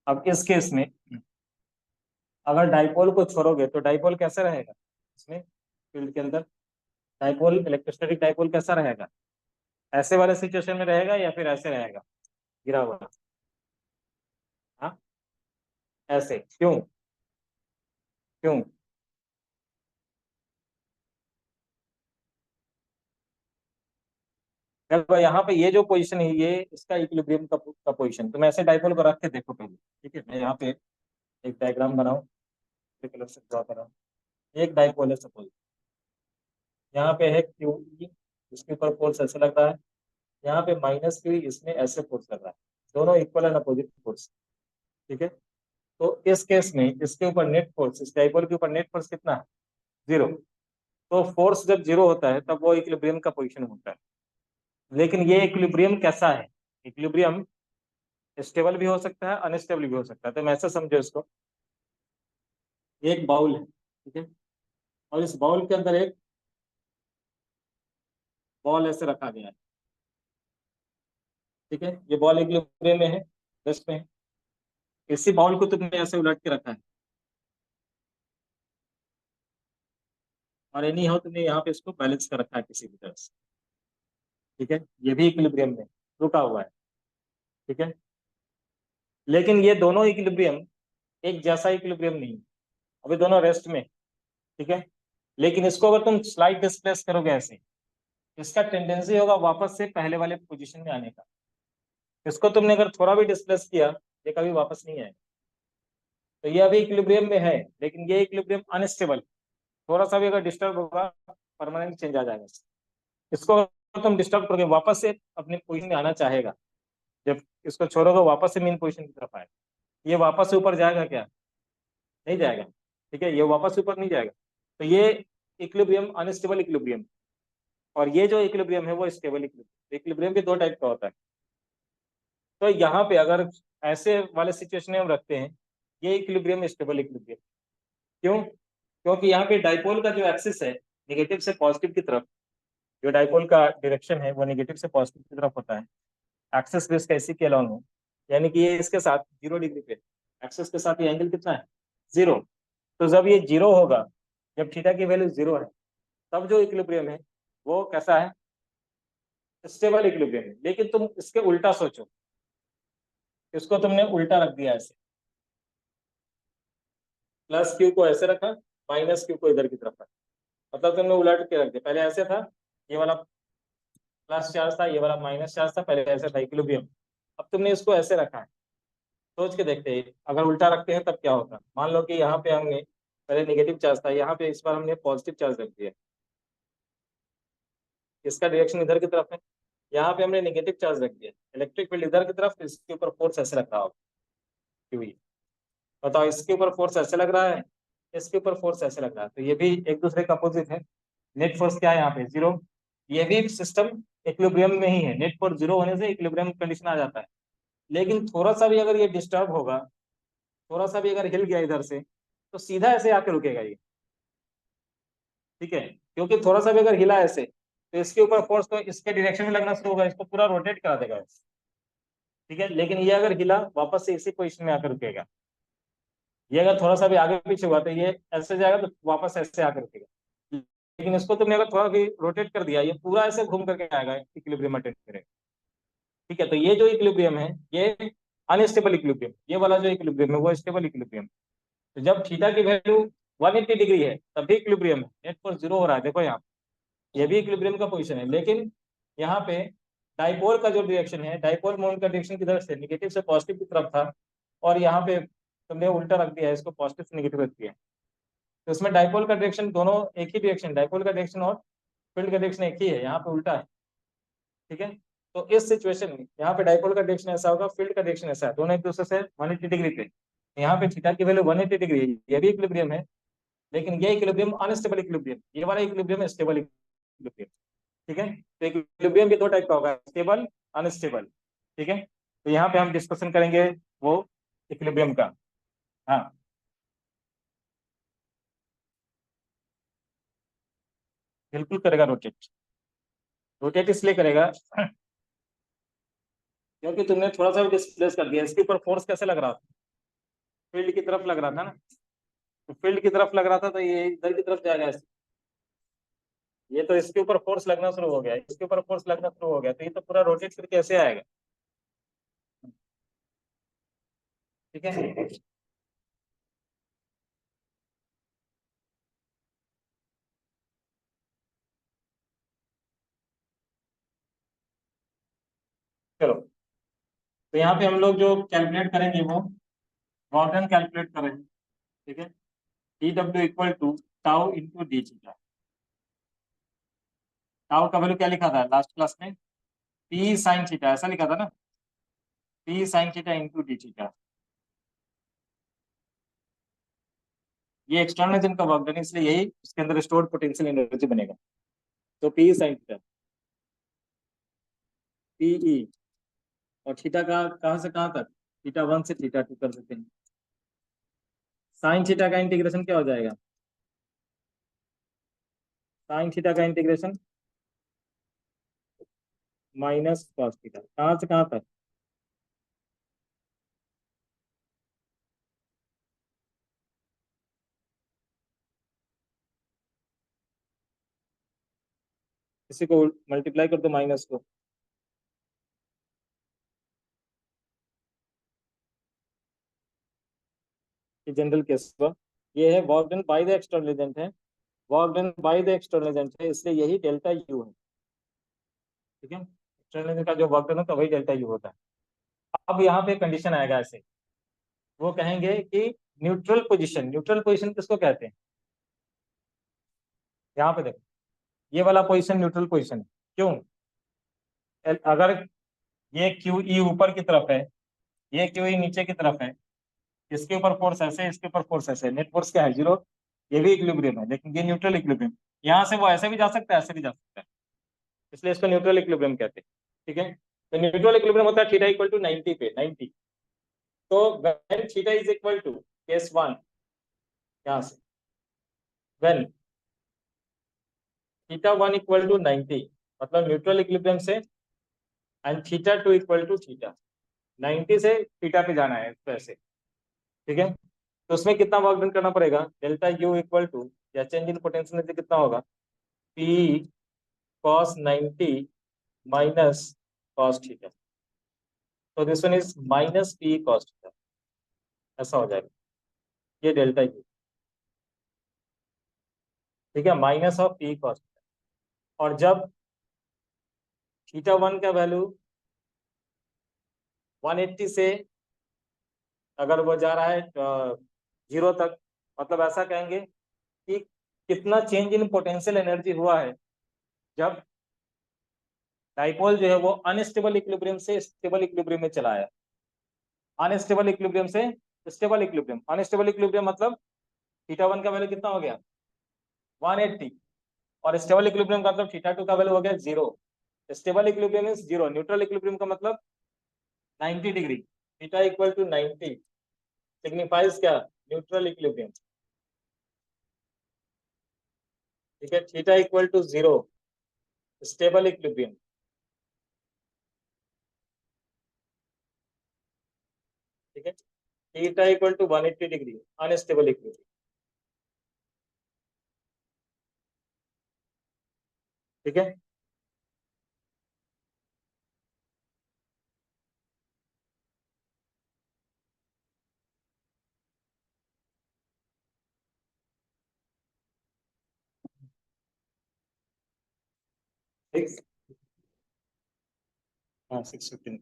अब इस केस में अगर डाइपोल को छोड़ोगे तो डाइपोल कैसा रहेगा इसमें, फील्ड के अंदर? डाइपोल, इलेक्ट्रोस्टैटिक डाइपोल कैसा रहेगा? ऐसे वाले सिचुएशन में रहेगा या फिर ऐसे रहेगा, गिरा हुआ? हाँ, ऐसे क्यों? क्यों? देखो यहाँ पे ये जो पोजीशन है, ये इसका इक्विलिब्रियम का पोजीशन। तुम ऐसे डाइपोल को रख के देखो पहले, ठीक है। मैं यहाँ पे एक डायग्राम बनाऊं, कलर से ड्रॉ कराऊं। एक डाइपोल है सपोज, यहाँ पे है क्यू ई, इसके ऊपर फोर्स ऐसे लग रहा है। यहाँ पे माइनस क्यू, इसमें ऐसे फोर्स लग रहा है। दोनों इक्वल एंड अपोजिट फोर्स, ठीक है। तो इस केस में इसके ऊपर नेट फोर्स, इस डाइपोल के ऊपर नेट फोर्स कितना है? जीरो। तो फोर्स जब जीरो होता है तब वो इक्विलिब्रियम का पोजीशन होता है। लेकिन ये इक्विलिब्रियम कैसा है? इक्विलिब्रियम स्टेबल भी हो सकता है, अनस्टेबल भी हो सकता है। तो मैं ऐसा समझो इसको, ये एक बाउल है, ठीक है। और इस बाउल के अंदर एक बॉल ऐसे रखा गया है, ठीक है। ये बॉल इक्विलिब्रियम में है, रेस्ट में है। इसी बाउल को तुमने ऐसे उलट के रखा है, और एनी हाउ तुमने यहाँ पे इसको बैलेंस कर रखा है किसी भी तरह से, ठीक है। ये भी इक्विलिब्रियम में रुका हुआ है, ठीक है। लेकिन ये दोनों इक्विलिब्रियम एक जैसा इक्विलिब्रियम नहीं है। अभी दोनों रेस्ट में, ठीक है। लेकिन इसको अगर तुम स्लाइड डिस्प्लेस करोगे ऐसे, इसका टेंडेंसी होगा वापस से पहले वाले पोजीशन में आने का। इसको तुमने अगर थोड़ा भी डिस्प्लेस किया, ये कभी वापस नहीं आएगा। तो ये अभी इक्विलिब्रियम में है, लेकिन ये इक्विलिब्रियम अनस्टेबल, थोड़ा सा भी अगर डिस्टर्ब होगा परमानेंट चेंज आ जाएगा। इसको अगर तुम डिस्टर्ब करोगे, वापस से अपने पोजीशन में आना चाहेगा। जब इसको छोड़ोगे वापस से मेन पोजीशन की तरफ आएगा। ये वापस से ऊपर जाएगा क्या? नहीं जाएगा, ठीक है, ये वापस से ऊपर नहीं जाएगा। तो ये इक्विलिब्रियम अनस्टेबल इक्विलिब्रियम, और ये जो इक्विलिब्रियम है वो स्टेबल इक्विलिब्रियम। इक्विलिब्रियम भी दो टाइप का होता है। तो यहाँ पे अगर ऐसे वाले सिचुएशन में हम रखते हैं, ये इक्विलिब्रियम स्टेबल इक्विलिब्रियम। क्यों? क्योंकि यहाँ पे डाइपोल का जो एक्सिस है निगेटिव से पॉजिटिव की तरफ, जो डाइपोल का डायरेक्शन है वो निगेटिव से पॉजिटिव की तरफ होता है, एक्सिस बेस का इसी के अलॉन्ग हो। यानी कि ये इसके साथ 0 डिग्री पे, एक्सिस के साथ ये एंगल कितना है? 0। तो जब ये 0 होगा, जब थीटा की वैल्यू 0 है, तब जो इक्विलिब्रियम है वो कैसा है? स्टेबल इक्विलिब्रियम है। लेकिन तुम इसके उल्टा सोचो, इसको तुमने उल्टा रख दिया ऐसे, प्लस क्यू को ऐसे रखा, माइनस क्यू को इधर की तरफ रखा, मतलब तुमने उलट के रख दिया। पहले ऐसे था, ये वाला प्लस चार्ज था, ये वाला माइनस चार्ज था, पहले ऐसे था इक्विलिब्रियम। अब तुमने इसको ऐसे रखा है। सोच के देखते हैं अगर उल्टा रखते हैं तब क्या होता है। मान लो कि यहाँ पे हमने पहले नेगेटिव चार्ज था, यहाँ पे इस बार हमने पॉजिटिव चार्ज रख दिया, इसका डायरेक्शन इधर की तरफ है। यहाँ पे हमने नेगेटिव चार्ज रख दिया, इलेक्ट्रिक फील्ड इधर की तरफ, इसके ऊपर फोर्स ऐसे लग रहा होगा, क्यों? बताओ, इसके ऊपर फोर्स ऐसे लग रहा है, इसके ऊपर फोर्स ऐसे लग रहा है, तो ये भी एक दूसरे का अपोजिट है। नेट फोर्स क्या है यहाँ पे? 0। ये भी सिस्टम इक्विलिब्रियम में ही है, नेट फोर्स 0 होने से इक्विलिब्रियम कंडीशन आ जाता है। लेकिन थोड़ा सा भी अगर ये डिस्टर्ब होगा, थोड़ा सा भी अगर हिल गया इधर से, तो सीधा ऐसे आके रुकेगा ये, ठीक है। क्योंकि थोड़ा सा भी अगर हिला ऐसे, तो इसके ऊपर फोर्स तो इसके डायरेक्शन में लगना शुरू होगा, इसको पूरा रोटेट करा देगा, ठीक है। लेकिन ये अगर हिला, वापस से इसी पोजिशन में आकर रुकेगा। ये अगर थोड़ा सा भी आगे पीछे हुआ, तो ये ऐसे जाएगा, तो वापस ऐसे आकर रुकेगा। लेकिन इसको तुमने अगर थोड़ा भी रोटेट कर दिया, ये पूरा ऐसे घूम करके आएगा, इक्विलिब्रियम अटेन करेगा, ठीक है। तो ये जो इक्विलिब्रियम है ये अनस्टेबल इक्विलिब्रियम, ये वाला जो इक्विलिब्रियम है वो स्टेबल इक्विलिब्रियम। तो जब थीटा की वैल्यू 180 डिग्री है, तब भी इक्विलिब्रियम है, नेट फोर्स 0 हो रहा है, देखो यहाँ, ये भी इक्विलिब्रियम का पोजीशन है। लेकिन यहाँ पे डाइपोल का जो डायरेक्शन है, डाइपोल मोमेंट का डायरेक्शन किधर से? निगेटिव से पॉजिटिव की तरफ था, और यहाँ पे तुमने उल्टा रख दिया है, इसको पॉजिटिव से निगेटिव रख दिया। तो इसमें डाइपोल का डायरेक्शन दोनों एक ही डायरेक्शन, डाइपोल का डायरेक्शन और फील्ड का डायरेक्शन एक ही है, यहाँ पे उल्टा है, ठीक है। तो इस सिचुएशन में यहाँ पे डाइपोल का डायरेक्शन ऐसा होगा, फील्ड का डायरेक्शन ऐसा है, दोनों एक दूसरे से 180 डिग्री पे। यहाँ पे थीटा की वैल्यू 180 डिग्री है, ये भी इक्विलिब्रियम है। लेकिन ये इक्विलिब्रियम अनस्टेबल इक्विलिब्रियम, ये वाला इक्विलिब्रियम स्टेबल इक्विलिब्रियम, ठीक है। तो इक्विलिब्रियम भी दो टाइप का होगा, स्टेबल, अनस्टेबल, ठीक है। तो यहाँ पे हम डिस्कशन करेंगे वो इक्विलिब्रियम का। हाँ, बिल्कुल करेगा रोटेट। रोटेट इसलिए करेगा क्योंकि तुमने थोड़ा सा भी डिस्प्लेस कर दिया। इसके ऊपर फोर्स कैसे लग रहा था? फील्ड की तरफ लग रहा था ना, तो फील्ड की तरफ लग रहा था, तो ये इधर की तरफ जाएगा ऐसे। ये तो इसके ऊपर फोर्स लगना शुरू हो गया, इसके ऊपर फोर्स लगना शुरू हो गया, तो ये तो पूरा रोटेट करके ऐसे आएगा, ठीक है। चलो, तो यहाँ पे हम लोग जो कैलकुलेट करेंगे वो गॉर्डन कैलकुलेट करेंगे, ठीक है। D W equal to tau into D theta. Tau का वैल्यू क्या लिखा था लास्ट क्लास में? पी साइन थीटा, ऐसा लिखा था ना, P sine theta into D theta. ये एक्सटर्नल रीजन का वर्क डन, इसलिए यही उसके अंदर स्टोर्ड पोटेंशियल एनर्जी बनेगा। तो पी साइन थीटा, पीई, और थीटा का कहाँ से कहाँ तक? थीटा 1 से थीटा 2 कर देते हैं। साइन थीटा का इंटीग्रेशन क्या हो जाएगा? साइन थीटा का इंटीग्रेशन माइनस कॉस थीटा, कहाँ से कहाँ तक? इसी को मल्टीप्लाई कर दो माइनस को, ये जनरल केस हुआ। ये है work done by the external agent है, work done by the external agent है, इसलिए यही डेल्टा यू है। ठीक है, एक्सटर्नल एजेंट का जो वर्क डन होता है वही डेल्टा यू होता है। अब यहाँ पे कंडीशन आएगा ऐसे, वो कहेंगे कि न्यूट्रल पोजीशन किसको कहते हैं? यहाँ पे देखो, ये वाला पोजीशन न्यूट्रल पोजीशन है। क्यों? अगर ये क्यू ई ऊपर की तरफ है, ये क्यू ई नीचे की तरफ है, इसके ऊपर फोर्स ऐसे, इसके ऊपर फोर्स ऐसे, नेट फोर्स क्या है? जीरो। ये भी इक्विलिब्रियम है, लेकिन ये न्यूट्रल इक्विलिब्रियम। यहाँ से वो ऐसे भी जा सकता है, ऐसे भी जा सकता है, इसलिए इसको न्यूट्रल इक्विलिब्रियम कहते हैं। ठीक है, तो न्यूट्रल इक्विलिब्रियम होता है थीटा इक्वल टू 90 पे, 90। तो when theta is equal to case one, यहाँ से when theta one equal to 90, मतलब न्यूट्रल इक्विलिब्रियम से, and theta two equal to theta, 90 से थीटा पे जाना है इसको ऐसे। ठीक है, तो उसमें कितना वर्क डन करना पड़ेगा? डेल्टा यू इक्वल टू, या चेंज इन पोटेंशियल एनर्जी कितना होगा? P cos 90 minus cos theta. तो this one is minus P cos theta, ऐसा हो जाएगा ये डेल्टा यू। ठीक है, minus of P cos theta. और जब थीटा वन का वैल्यू 180 से अगर वो जा रहा है जीरो तक, मतलब ऐसा कहेंगे कि कितना चेंज इन पोटेंशियल एनर्जी हुआ है जब डाइपोल जो है वो अनस्टेबल इक्विलिब्रियम से स्टेबल इक्विलिब्रियम में चला आया। अनस्टेबल इक्विलिब्रियम से स्टेबल इक्विलिब्रियम, अनस्टेबल इक्विलिब्रियम मतलब थीटा वन का वैल्यू कितना हो गया? 180। और स्टेबल इक्विलिब्रियम का मतलब थीटा टू का वैल्यू हो गया zero. Stable equilibrium is zero, neutral equilibrium का मतलब 90 degree. Theta equal to 90 signifies क्या? Neutral equilibrium. ठीक है, theta equal to zero, stable equilibrium. ठीक है, theta equal to 180 degree, unstable equilibrium. ठीक है, सिक्स, हाँ 615।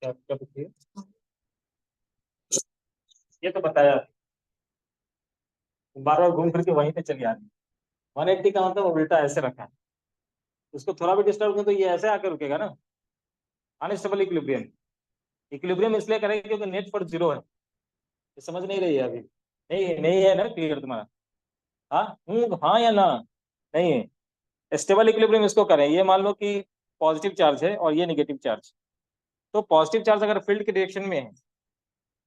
क्या क्या पूछिए? ये तो बताया, बार बार घूम फिर के वहीं पे चली आ रही है। 180 का मतलब उल्टा ऐसे रखा है, उसको थोड़ा भी डिस्टर्ब करें तो ये ऐसे आकर रुकेगा ना। अनस्टेबल इक्विलिब्रियम, इक्विलिब्रियम इसलिए करेंगे क्योंकि नेट फोर्स जीरो है। ये समझ नहीं रही है अभी? नहीं नहीं है ना क्लियर तुम्हारा? हाँ हाँ या ना? नहीं है। स्टेबल इक्विलिब्रियम इसको करें, ये मान लो कि पॉजिटिव चार्ज है और ये नेगेटिव चार्ज। तो पॉजिटिव चार्ज अगर फील्ड के डायरेक्शन में है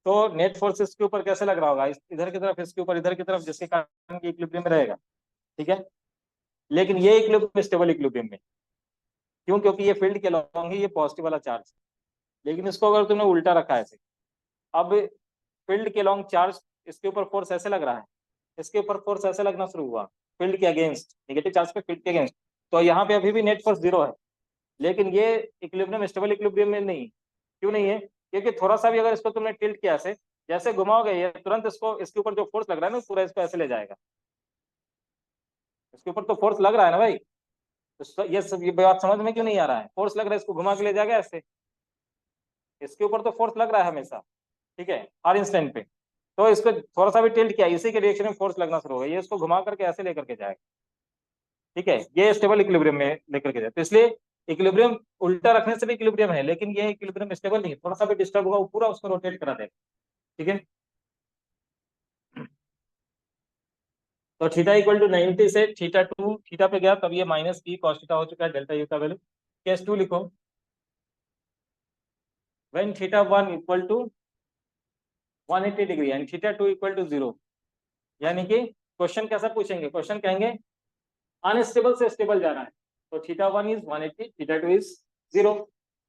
तो नेट फोर्स इसके ऊपर कैसे लग रहा होगा? इधर की तरफ, इसके ऊपर इधर की तरफ, जिसके कारण इक्विलिब्रियम में रहेगा। ठीक है, लेकिन ये इक्विलिब्रियम स्टेबल इक्विलिब्रियम में, क्यों? क्योंकि ये फील्ड के अलॉन्ग ही ये पॉजिटिव वाला चार्ज। लेकिन इसको अगर तुमने उल्टा रखा है ऐसे, अब फील्ड के अलॉन्ग चार्ज, इसके ऊपर फोर्स ऐसे लग रहा है, इसके ऊपर फोर्स ऐसे लगना शुरू हुआ फील्ड के अगेंस्ट, नेगेटिव चार्ज पे फील्ड के अगेंस्ट। तो यहाँ पे अभी भी नेट फोर्स जीरो है, लेकिन ये इक्विलिब्रियम स्टेबल इक्विलिब्रियम में नहीं। क्यों नहीं है? क्योंकि थोड़ा सा भी अगर इसको तुमने टिल्ट किया ऐसे, जैसे घुमाओगे ये तुरंत इसको, इसके ऊपर जो फोर्स लग रहा है ना पूरा इसको ऐसे ले जाएगा। इसके ऊपर तो फोर्स लग रहा है ना भाई, तो ये बात समझ में क्यों नहीं आ रहा है? फोर्स लग रहा है, इसको घुमा के ले जाएगा ऐसे, इसके ऊपर तो फोर्स लग रहा है हमेशा। ठीक है, हर इंस्टेंट पे। तो इसको थोड़ा सा भी टिल्ट किया, इसी के डायरेक्शन में फोर्स लगना शुरू हो गया, ये इसको घुमा करके ऐसे लेकर के जाएगा। ठीक है, ये स्टेबल इक्विलिब्रियम में लेकर के जाए, तो इसलिए इक्विलिब्रियम उल्टा रखने से भी इक्विलिब्रियम है, लेकिन ये इक्विलिब्रियम स्टेबल नहीं है, थोड़ा सा भी डिस्टर्ब होगा वो पूरा उसको रोटेट करा देगा। ठीक है, तो थीटा इक्वल टू 90 से थीटा टू थीटा पे गया, तब ये माइनस पी कॉस थीटा हो चुका है, डेल्टा यू का वैल्यू। केस टू लिखो, when theta one equal to 180 degree and theta two equal to zero. यानी कि क्वेश्चन कैसा पूछेंगे? क्वेश्चन कहेंगे अनस्टेबल से स्टेबल जाना है, तो theta one is 180, theta two is zero.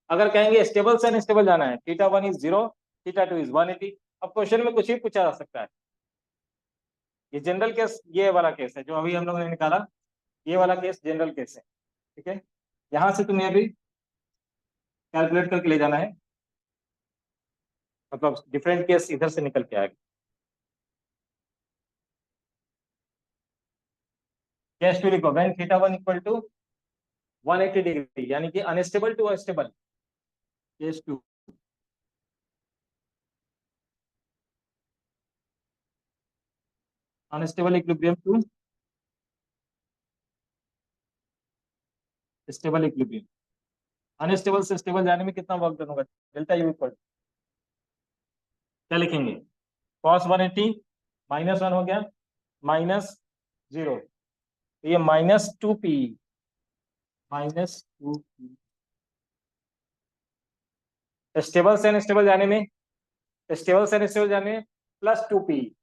अगर कहेंगे स्टेबल से अनस्टेबल जाना है, theta one is zero, theta two is 180। अब क्वेश्चन में कुछ ही पूछा जा सकता है। ये जनरल केस, ये वाला केस है जो अभी हम लोगों ने निकाला, ये वाला केस जनरल केस है। ठीक है, यहां से तुम्हें अभी कैलकुलेट करके ले जाना है, मतलब डिफरेंट केस इधर से निकल के आएगा। केस टू लिखो, when theta one equal to 180 degree, यानी कि unstable to stable. Case two, unstable equilibrium to stable equilibrium. Unstable से स्टेबल जाने में कितना वर्क डन होगा? डेल्टा यू इक्वल, क्या लिखेंगे? कॉस 180 -1 हो गया, -0, तो ये -2p, -2p। स्टेबल से अनस्टेबल जाने में, स्टेबल से अनस्टेबल जाने में +2p।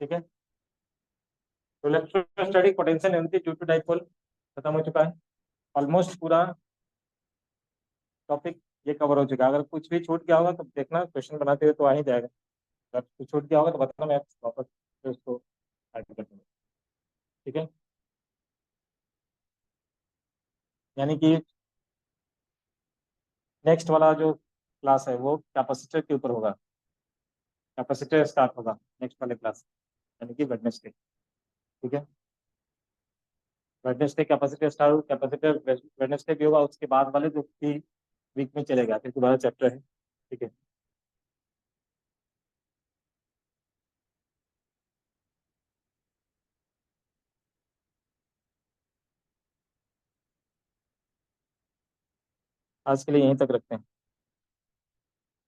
ठीक है, तो electrostatic potential energy due to dipole खत्म हो चुका है। ऑलमोस्ट पूरा टॉपिक ये कवर हो चुका है। अगर कुछ भी छूट गया होगा तो देखना, क्वेश्चन बनाते हुए तो आ ही जाएगा। अगर कुछ छूट गया होगा तो बताना, मैं वापस से उसको ऐड कर दूंगा। ठीक है, यानी कि नेक्स्ट वाला जो क्लास है वो कैपेसिटर के ऊपर होगा, कैपेसिटर स्टार्ट होगा नेक्स्ट वाले क्लास, यानी कि वेडनेसडे। ठीक है, Wednesday capacitor start, capacitor Wednesday भी होगा, उसके बाद वाले जो वीक में चलेगा, फिर दोबारा चैप्टर है। ठीक है, आज के लिए यहीं तक रखते हैं।